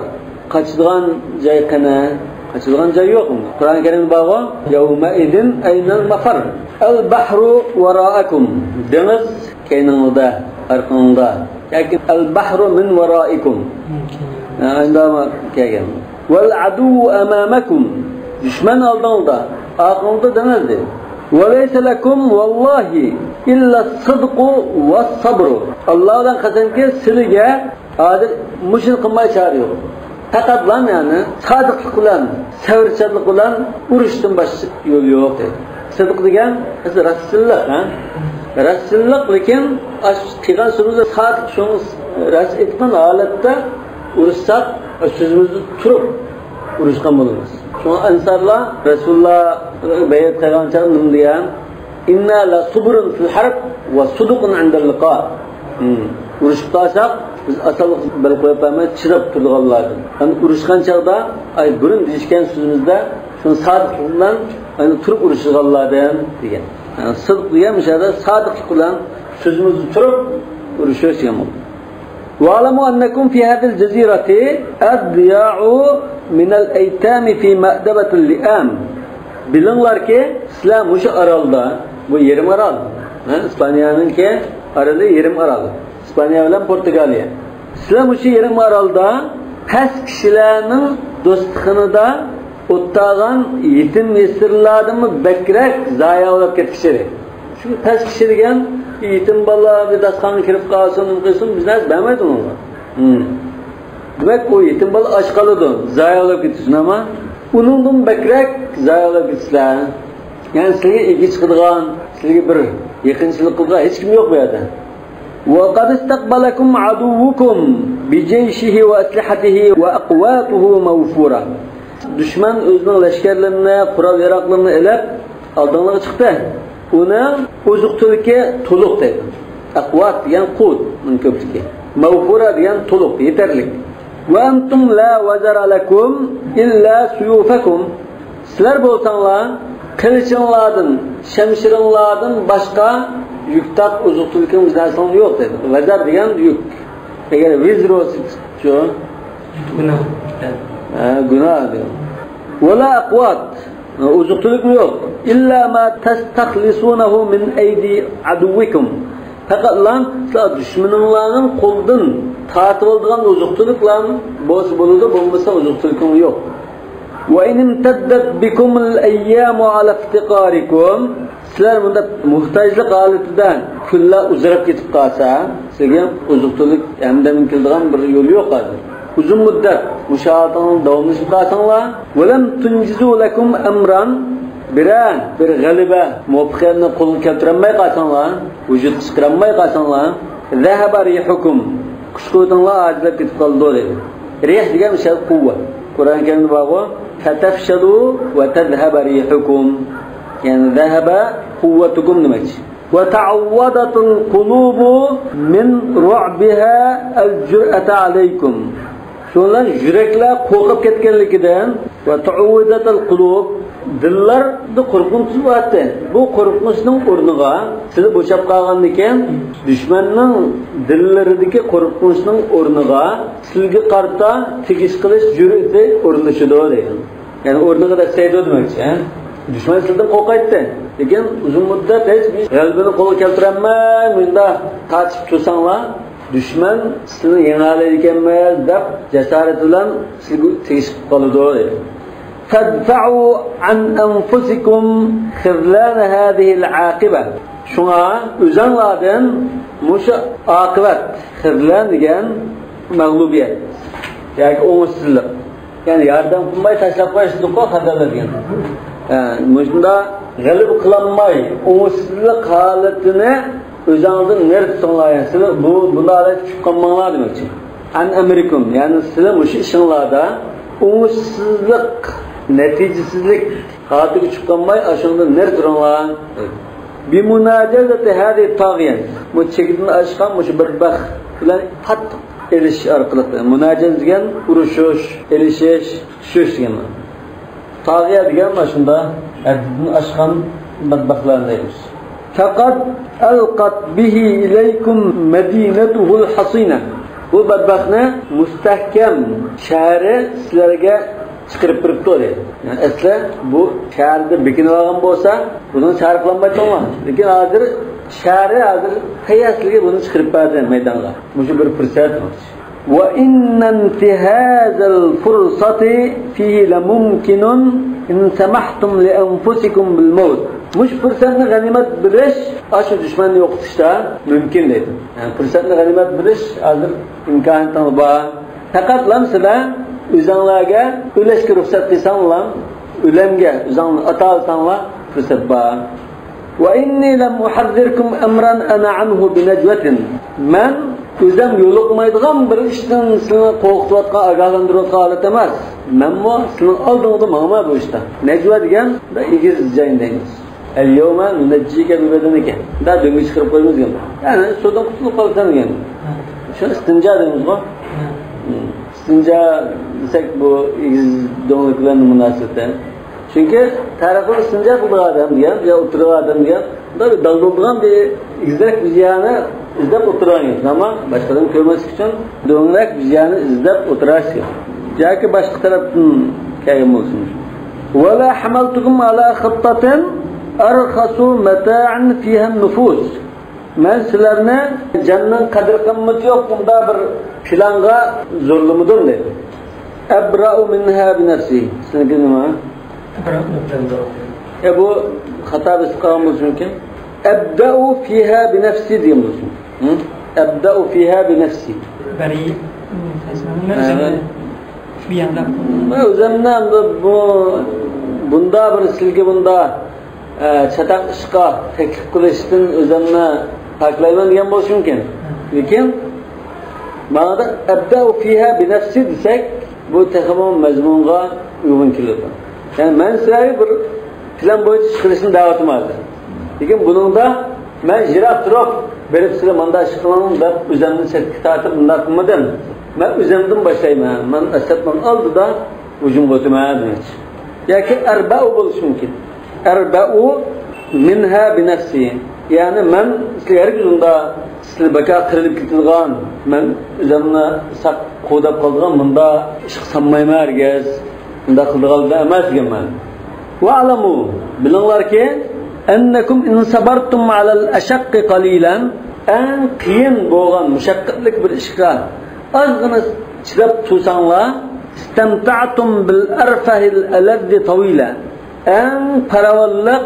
Kaçıdığan cay kana. Kaçıdığan cay yok mu? Kur'an-ı Kerim bağı. Yevme idin aynal mafar. El bahru varaakum. Deniz keynanıda, arkanında. Lakin el bahru min varaikum. Ayndama kegen. Vel adu amamakum. Düşman aldığında. Arkanında deniz dedi. وَلَيْسَ لَكُمْ وَاللّٰهِ اِلَّا الصَّدْقُ وَالصَّبْرُ Allah'dan kasanki sizge adil müşrik kılmaya çağırıyor. Fakat lan yani sadıklık olan, sevirçarlık olan uruştan başka yol yok dedi. Sıdık degen rasulullah ha. Rasulullah lekin kıygan sözümüzde sadık şunuz rasul etken alette uruşsak sözümüzde turup uruşkan bulunuz. Şu ansarlar Resulullah bayat kıygan çağırın diyen İnna la subrun fil harb ve sudukun indel liqa. Uruştasak biz asal bel qo'yapamiz, chidab turganlardan. Yani urushgan chaqda ay burun deyishgan so'zimizda shuni sodiqlik bilan ayni turib urishganlardan degan. Yani sidq degan mishada sodiqlik bilan so'zimizni turib urushish degan bo'ldi. Wa'lamu annakum fi hadhihi al-jazirati ad-diya'u min al-aytam fi ma'dabati al-li'am. Bilinglarki, sizlar mushu orolda, bu yerim orol. İspaniyanınki aralı yerim orol. İspanya bilan Portugaliya. Sizlar mushu yerim orolda past kishilarning do'stligida o'ttagan yetim yesirlarni bakrak zoya bo'lib ketishadi. Shu past kishi degan yetim bola bir dasxonga kirib qolsin, qilsin, bizlar bilmaydi uni. Demak, o yetim bola och qoladi, zoya bo'lib ketishini ama uningdan bakrak zoya bo'lib ketishlar. Yani sizga ega chiqadigan, sizga bir yaqinchilik qilgan hech kim yo'q bu yerda. وَقَدْ اسْتَقْبَلَكُمْ عَدُوُّكُمْ بِجَيْشِهِ وَأَسْلِحَتِهِ وَأَقْوَاتُهُ مَوْفُورًا. düşman o'zining lashkarlarini, qurol-yaroqlarini elab oldinga chiqdi. Uni oziq-to'liqga to'liq deydi. Aqvat degan qut ko'pligi. Mawfura degan to'liq, yetarli. Va antum la wazara lakum illa suyufakum. Sizlar bo'lsanglar, qilichinlardan, shamshiringlardan boshqa yuktak oziq-to'liqingiz narsangiz yo'q dedi. Vazar degan yuk. Agar vizrosi-chu günah diyor. Wala aqwat oziq-to'liq yo'q. İlla ma tastakhlisunahu min aydi aduwikum. Faqat sizlar düşmanlarning qo'ldan tortib olgan oziq-to'liqlar bo'lsa bo'lmasa oziq-to'liqing yo'q. Wa in imtaddat bikum al-ayyamu ala iftiqarikum. Sizlar bunda muhtojlik holatida kunlar uzrab ketib qolsa, sizga oziq-to'liq hamdan keladigan bir yo'l yo'q hozir. Uzun muddat mushohatani davomlashib qolsanglar, walam tunjizu lakum amran bir g'alaba muvaffaqiyatni qo'lga keltirolmay qolsanglar, vujud chiqarolmay qolsanglar, zahaba rihukum. Kuchqudinglar ajrab ketib qoldi dedi. Rih degan o'sha quvvat. Qur'on karimda bor, "Fatafshalu wa tadhhaba rihukum." Yani zahaba quvvatukum demakchi. Wa ta'awwadatul qulubu min ru'biha al-jur'ata alaykum. Şunlar yürekler korkup ketkenlikinden ve ta'uvidatul qulub dillarda qo'rqinch bo'lyapti. Bu qo'rqinchning o'rniga sizni bo'shab qolgandan dushmanning dillaridagi qo'rqinchning o'rniga sizga qarta tegish qilish jur'ati o'rnashidi deydi. Ya'ni o'rniga da saydo demakchi. Düşman sizden qo'rqaydi. Lekin uzun muddat hech bir g'alabani qo'lga keltirolmay, bunda qaçib tursanglar, düşman sizni yengalaydi ekanmas deb jasorat bilan sizga tegishib qoladi. Fadfa'u an anfusikum khizlan hadhihi al-aqiba. Shunga o'zinglardan musha oqibat, khizlan degan mag'lubiyat. Yani o'ngsizlik. Yani yordam qilmay tashlab qo'yishdi-ku xatarlar degan. Mujda g'alib qilinmay, o'ngsizlik holatini o'zingizdan ner tutinglar. Sizlar bularga tushib qolmanglar demoqchi. An amrikum, ya'ni sizlar mush ishinglarda o'ngsizlik, natijasizlik holatiga tushib qolmay, ashundan ner turinglar. Bi munajazati hadi tag'yan. Bu chekdan ashqan mush bir bax bilan qattiq elish orqali munajaz degan urushish, elishish, tushish degan. Tağıya degan şunda haddidan aşkan badbaxtlarni deymiz. Faqat alqat bihi ilaykum madinatuhul hasina. Bu badbaxtni mustahkam shahri sizlarga chiqarib turibdi deydi. Yani asli bu shaharda bekinib olgan bo'lsa, buni sharqlanmay turgan. Lekin hozir shahri hozir qiyasligi buni chiqarib berdi maydonga. Bu bir fursat. وَإِنَّ انْتِهَازَ الْفُرْصَةِ فِيهِ لَمُمْكِنٌ إِنْ سَمَحْتُمْ لِأَنْفُسِكُمْ بِالْمَوْتِ. Muş fırsatını ganimet bilish, aşı düşmanı yo'qotishda mümkün deydi. Yani fırsatını ganimet bilish hozir imkoniyatdan bor. Faqat sizlar o'zinglarga o'lashga ruxsat qilsanglar, o'lamga o'zinglarni atalsanglar fursat bor. وَإِنِّي لَمْ أُحَذِّرْكُمْ أَمْرًا أَنَا عَنْهُ بِنَجْوَةٍ. Men o'zim yo'liqmaydigan bir ishdan sizni qo'rqitayotgan, ogohlantirayotgan holat emas. Menmo sizning oldingizda ma'ma bu ishda. Najva degan egiz joyin deymiz. El-yawma nunajjika bi badanika. Da dönge chiqarib qo'yamiz degan. Ya'ni suvdan qutulib qolsan degan. Shu istinja deymiz-ku. Istinja desak bu egiz do'nglik bilan munosabatda. Chunki tarixda istinja qilgan odam degan, yo o'tirgan odam degan, daldolgan bir egizak vijani izlab o'tiramiz. Ama boshqadan ko'rmaslik uchun do'ngrak vijani izlab o'tirasiz. Yoki boshqa tarafdan kelgan bo'lsin. Wala hamaltukum ala khattatin arkhasu mata'an fiha an-nufus. Men sizlarni jannan qadr qimmati yo'q bunda bir planga zo'rlamadim dedi. Abra'u minha bi nafsi. Sizga nima? Bu xato isqam bo'lsin. Abda'u fiha bi nafsi deymiz. Abda'u fiha bi nafsi. Bari bir yanda. O'zimdan bu bunda bir silgi bunda chataq ishqa taklif qilishdan o'zimni taqlayman degan bo'lishi mumkin. Lekin ma'noda abda'u fiha bi nafsi desak, bu tahmom mazmunga uygun keladi. Yani men sizlarga bir plan bo'yicha chiqilishni da'vatim oldi. Lekin buningda men jirab turib, berib sizga manda ish qilaman deb o'zimni chetga tortib bunday qilmadim. Men o'zimdan boshlayman. Men asabman oldida hujumga o'tmadim. Yoki arba'u bo'lishi mumkin. Arba'u minha bi nafsi. Yani men sizlarga bunda sizlarga qirilib ketilgan, men o'zimni saq qo'dab qolgan bunda ish qilmayman herkes. Bunda qildiqalda emas deganman. Va alamu bilinglarki ennekum in sabartum alal ashaqqi qalilan en qiyin bo'lgan mushaqqatlik bir ishga ozgina chidab tursanglar istamta'tum bil arfahil aladdi tawila en paravalliq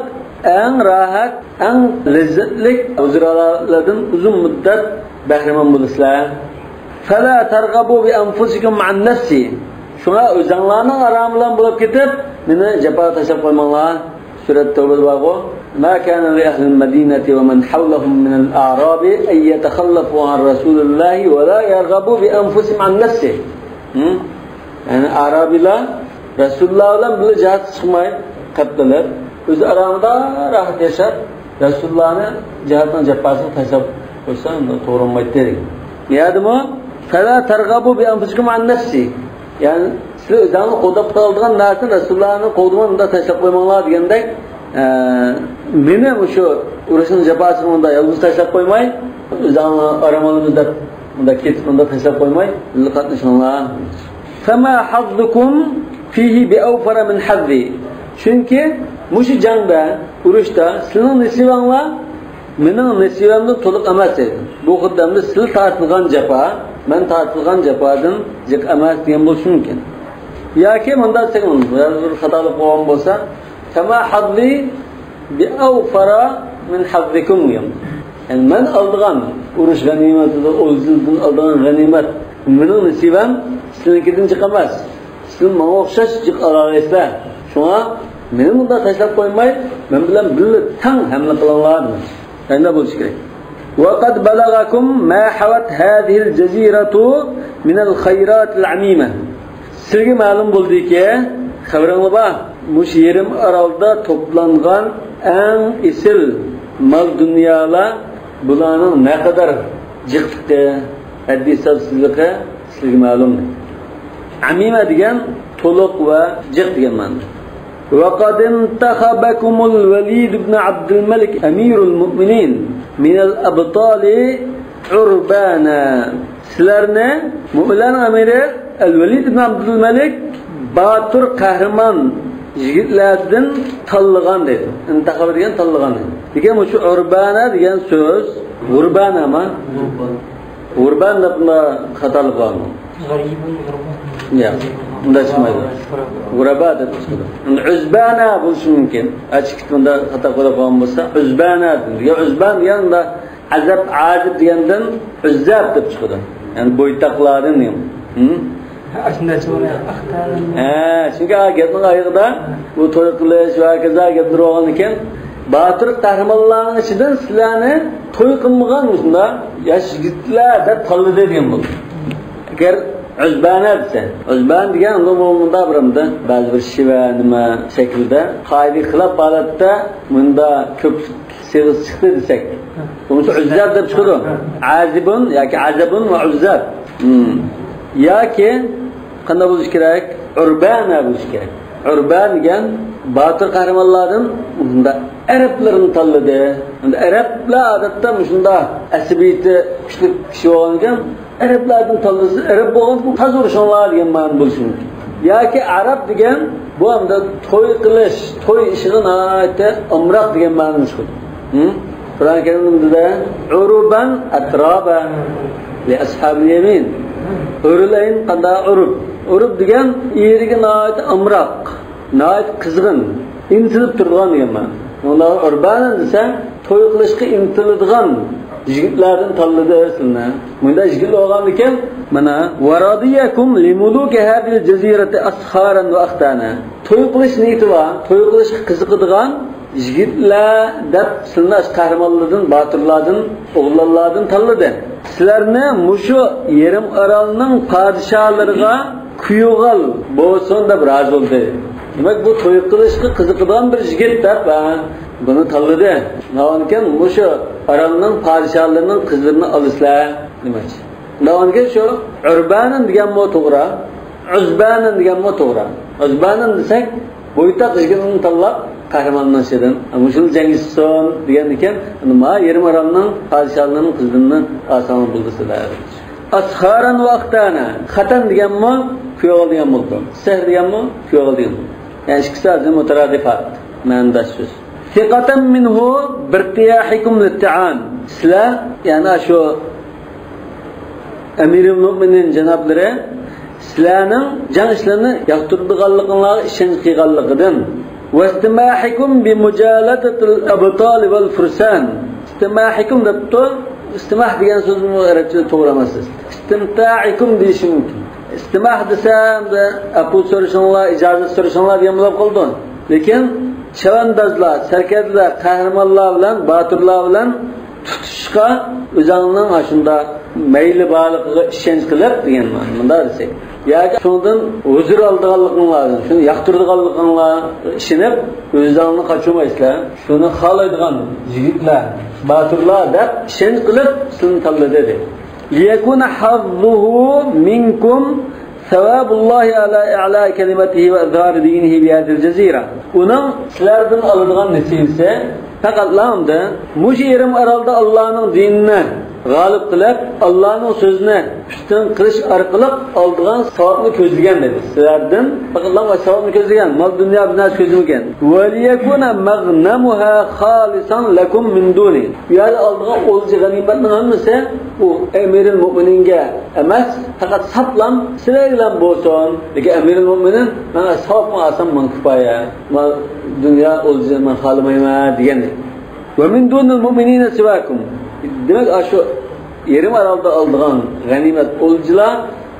en rahat en lezzetlik uzralardan uzun muddat bahramand bo'lasizlar. Fala targhabu bi anfusikum an nafsi. Şuna o'zinglarning aram bilan bo'lib ketib, meni jafo tashlab qo'ymanglar. Surat Tavba baqo: "Ma kana li ahli al-Madinati wa man hawlahum min al-a'rab ay yatakhallafu an Rasulillahi wa la yarghabu bi anfusihim an nafsihi." Yani Arabilar Rasulullah bilan bir jihat chiqmay qatdilar. O'z aramida rahat yashab, Rasulullahni jihatdan jafosini tashlab qo'ysa, to'g'ri bo'lmaydi. Niyadimi? "Fala targhabu bi anfusikum an nafsihi." Yani siz o'zingizning qo'dab qolgan narsani Rasulullohning qo'dimida tashlab qo'ymanglar degandek, meni o'sha urushning jafosini unda yolg'iz tashlab qo'ymay, o'zingizning aramolimizda unda ketib unda tashlab qo'ymay, qatnashinglar. Fama hazzukum fihi bi awfara min hazzi. Chunki mushu jangda, urushda sizning nisibanglar mening nisibamdan to'liq emas edi. Bu xuddamda siz tortilgan jafo men tortilgan jafodan jiq emas degan bo'lishi mumkin. Yoki bunday degan bir xatolik bo'lgan bo'lsa, kama hadli bi awfara min haddikum. Yani men olgan urush g'animatida o'zingizdan olgan g'animat mening nisibam siznikidan jiq emas. Siz menga o'xshash jiq olasizlar. Shunga meni bunda tashlab qo'ymay, men bilan birga tang hamla qilinglar. Qanday bo'lishi kerak? وقد بلغكم ما حوت هذه الجزيرة من الخيرات العميمة. Sizga ma'lum bo'ldiki, xabaringiz bor, bu yerim orolda to'plangan eng esil mal dunyolar bularning ne kadar jiqliqi, hadisabsizligi sizga ma'lum. Amima degan to'liq va jiq degan ma'no. وقد انتخبكم الوليد بن عبد الملك أمير المؤمنين من الأبطال عربانا. Sizlarni mu'min amiri Al-Walid ibn Abdul Malik Batur qahramon yigitlardan tanlagan dedi. İntikhab degan tanlagan. Degan shu urbana degan so'z, urbana ma? Urban deb xatolik bo'lgan. Ya, unda chiqmaydi. Uraba deb chiqadi. Unda uzbana bo'lishi mumkin. Açık bunda xato qilgan bo'lsa, uzbana degan uzban deganda azab azib degandan uzzab deb chiqadi. Yani bo'ytaqlardan ham. Çünkü gapning oyog'ida bu to'y qilish va kaza gaplar bo'lgan ekan, Batur qahramonlarning ichidan sizlarni to'y qilmagan shunda yosh yigitlar deb tanladi degan bo'ldi. Agar uzbana desa, uzban degan bunda birimda ba'zi bir shiva nima shaklda qoida xilaf holatda bunda ko'p sig'iz chiqdi desak, buni uzzab deb chiqadi. Azibun yoki azabun va uzzab. Yoki qanday bo'lish kerak? Urbana bo'lish kerak. Urban degan Batur qahramonlardan unda Arablarni tanladi. Unda Arablar odatda shunda asabiyati kuchli kishi bo'lgan ekan, Arablardan tanlasa, Arab bo'lgan tazurishonlar degan ma'no bo'lishi mumkin. Yoki Arab degan bu hamda to'y qilish, to'y ishini aytda umroq degan ma'no chiqadi. Qur'on Karimda uruban atraba li ashabil yamin. Urulayn qanda urub. Urub degan yeriga noit umroq, noit qizg'in, intilib turgan degan ma'no. Ular urban desa, to'y qilishga intiladigan yigitlardan tanladi sizlarni. Bunda yigit bo'lgan ekan, mana waradiyakum limuluki hadil jazirati asharan va axtana. To'y qilish niyati va to'y qilishga qiziqadigan yigitlar deb sizlarni qahramonlardan, baturlardan, o'g'illardan tanladi. Sizlarni mushu yerim orolning podshohlariga kuyuğal bo'lsin deb rozi bo'ldi. Demak bu to'y qilishga qiziqadigan bir yigit deb buni tanladi. Navonkan o'sha Aralning podshohlarining qizlarini olislar demoqchi. Navonkan shu Urbanin degan mo to'g'ri, Uzbanin degan mo to'g'ri. Uzbanin desak bo'yta qizgini tanlab qahramonlardan mushul jangison degan ekan, nima Yerim Aralning podshohlarining qizlarini oson bildirsalar. Asharan vaqtana xatan deganmi kuyov degan bo'ldi. Sehr deganmi kuyov degan. Yani ikkisi azim mutaradifat. Ma'noda so'z. Thiqatan minhu birtiyahikum lit-ta'an. Sizlar yana shu Amirul Mu'minin janoblari sizlarning jang ishlarini yoqtirdiganligingizni ishonch qilganligidan vastimahikum bi mujalatatil abtal wal fursan. Istimahikum debto istimah degan so'zni arabcha to'g'ri emas. Istimta'ikum deyish mumkin. İstimah desem de apu soruşanlar, icazet soruşanlar diye mulab qoldi. Lekin chavandozlar, sarkatlar, qahramonlar bilan, botirlar bilan tutishga o'zingning ashunda mayli borligiga ishonch qilib degan ma'noda desak. Yoki shundan huzur oldiganliginglardan, shuni yoqtirdiganliginglar ishonib, o'zingni qochirmaysizlar. Shuni xohlaydigan yigitlar, botirlar deb ishonch qilib sizni tanladi dedi. ليكون حظه منكم ثواب الله على إعلاء كلمته وإظهار دينه بهذه الجزيرة. Onun sizlerden alınğan nesilse fakat lamda müşirim aralda Allah'ın dinine g'olib qilib, Allohning so'zini ustun qilish orqali oldigan savobni ko'zlagan dedi. Sizlardan faqat Alloh savobni ko'zlagan, mol dunyo bilan ko'zlagan. Va liyakuna maghnamuha khalisan lakum min duni. Yani oldigan o'lja g'animatning hammasi u Amirul Mu'mininga emas, faqat saplam sizlar bilan bo'lsin. Lekin Amirul Mu'minin mana savobni olsam men kifoya. Mol dunyo o'lja men xolamayman degan. Va min dunil mu'minina sivakum. Demek şu Yerim Aralda aldığın ganimet olcular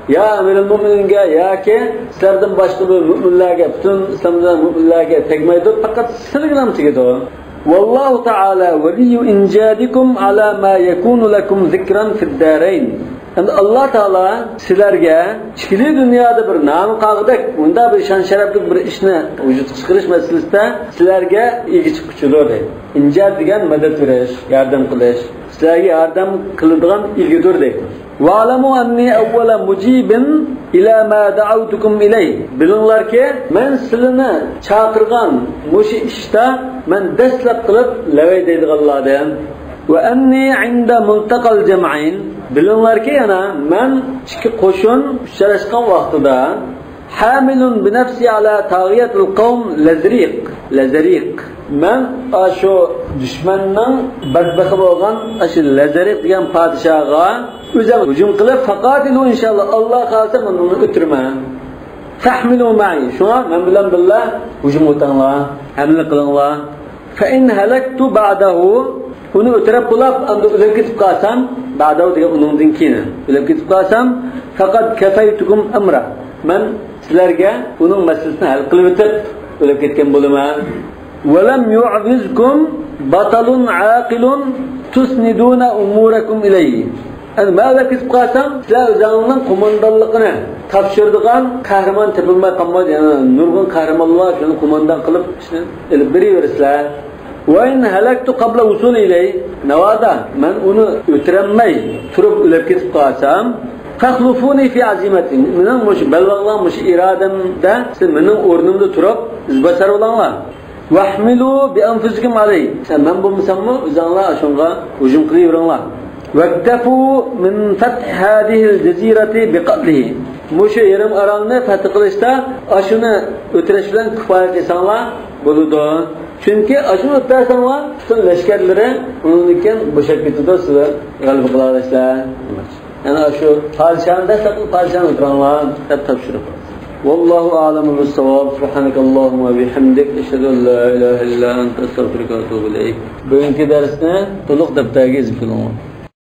ya Amirul Mu'mininga ya ki sizlerden başka bir müminlerge, bütün İslam'dan müminlerge tegmaydı fakat sırgılam çıkıdı. Wallahu Teala veliyyu incadikum ala ma yakunu lakum zikran fid darain. Yani Allah Teala sizlerge çikili dünyada bir nam qağıdak, bunda bir şan şerefli bir işni vücut çıkırış meselesinde sizlerge ilgi çıkıcıdır deydi. İncad degan medet veriş, yardım qilish. Sizlarga yordam qiladigan ilgidir deydi. Va alamu anni awwala mujibin ila ma da'awtukum ilay. Bilinglarki, men sizlarni chaqirgan mushi ishda men dastlab qilib lavay deydiganlardan. Va anni inda multaqal jam'ain. Bilinglarki, yana men ikki qo'shin uchrashgan vaqtida hamilun bi nafsi ala taghiyatil qawm lazariq. Men şu düşmanning badbaxti bo'lgan shu Lazariq degan podshohga o'zim hujum qilib faqatilu inshaalloh Alloh xolsa men uni o'tirman. Tahmilu ma'i. Shuna men bilan billah hujum o'tanglar, hamla qilinglar. Fa in halaktu ba'dahu uni o'tirib qolib, endi o'lib ketib qolsam, ba'dahu degan uningdan keyin o'lib ketib qolsam, faqat kafaytukum amra. Men sizlarga uning masalasini hal qilib o'tib o'lib ketgan bo'laman. وَلَمْ يُعْوِزْكُمْ بَطَلٌ عَاقِلٌ تُسْنِدُونَ أُمُورَكُمْ إِلَيْهِ. Yani ma'lum ketib qolsam, sizlar o'zingizning qo'mondonligini topshiradigan qahramon topilmay qolmaydi. Yani nurg'un qahramonlar shuni qo'mondon qilib ishni ilib beraversizlar. Va in halaktu qabla usul ilay. Navada men uni o'tiramay turib o'lib ketib qolsam, taqlufuni fi azimati. Mening mush balvaqlar mush iradamda siz mening o'rnimda turib izbasar bo'linglar. Vahmilu bi anfusikum alay. Sen men bo'lmasammi o'zinglar shunga hujum qilaveringlar. Vaktafu min fath hadhihi al-jazirati bi qatlihi. Mushu Yerim Aralni fath qilishda ashuni o'tirish bilan kifoya qilsanglar bo'ladi. Chunki ashuni o'tarsanglar, butun lashkarlari undan bo'shab ketadi, sizlar g'alaba qilasizlar. Yani shu podshohni saqil podshohni o'tiranglar deb topshirib. Wallahu a'lamu bis-savab. Subhanakallahumma va bihamdik ashhadu an la ilaha illa anta astaghfiruka va atubu ilayk. Bugungi darsni to'liq daftarga yozib qo'ying.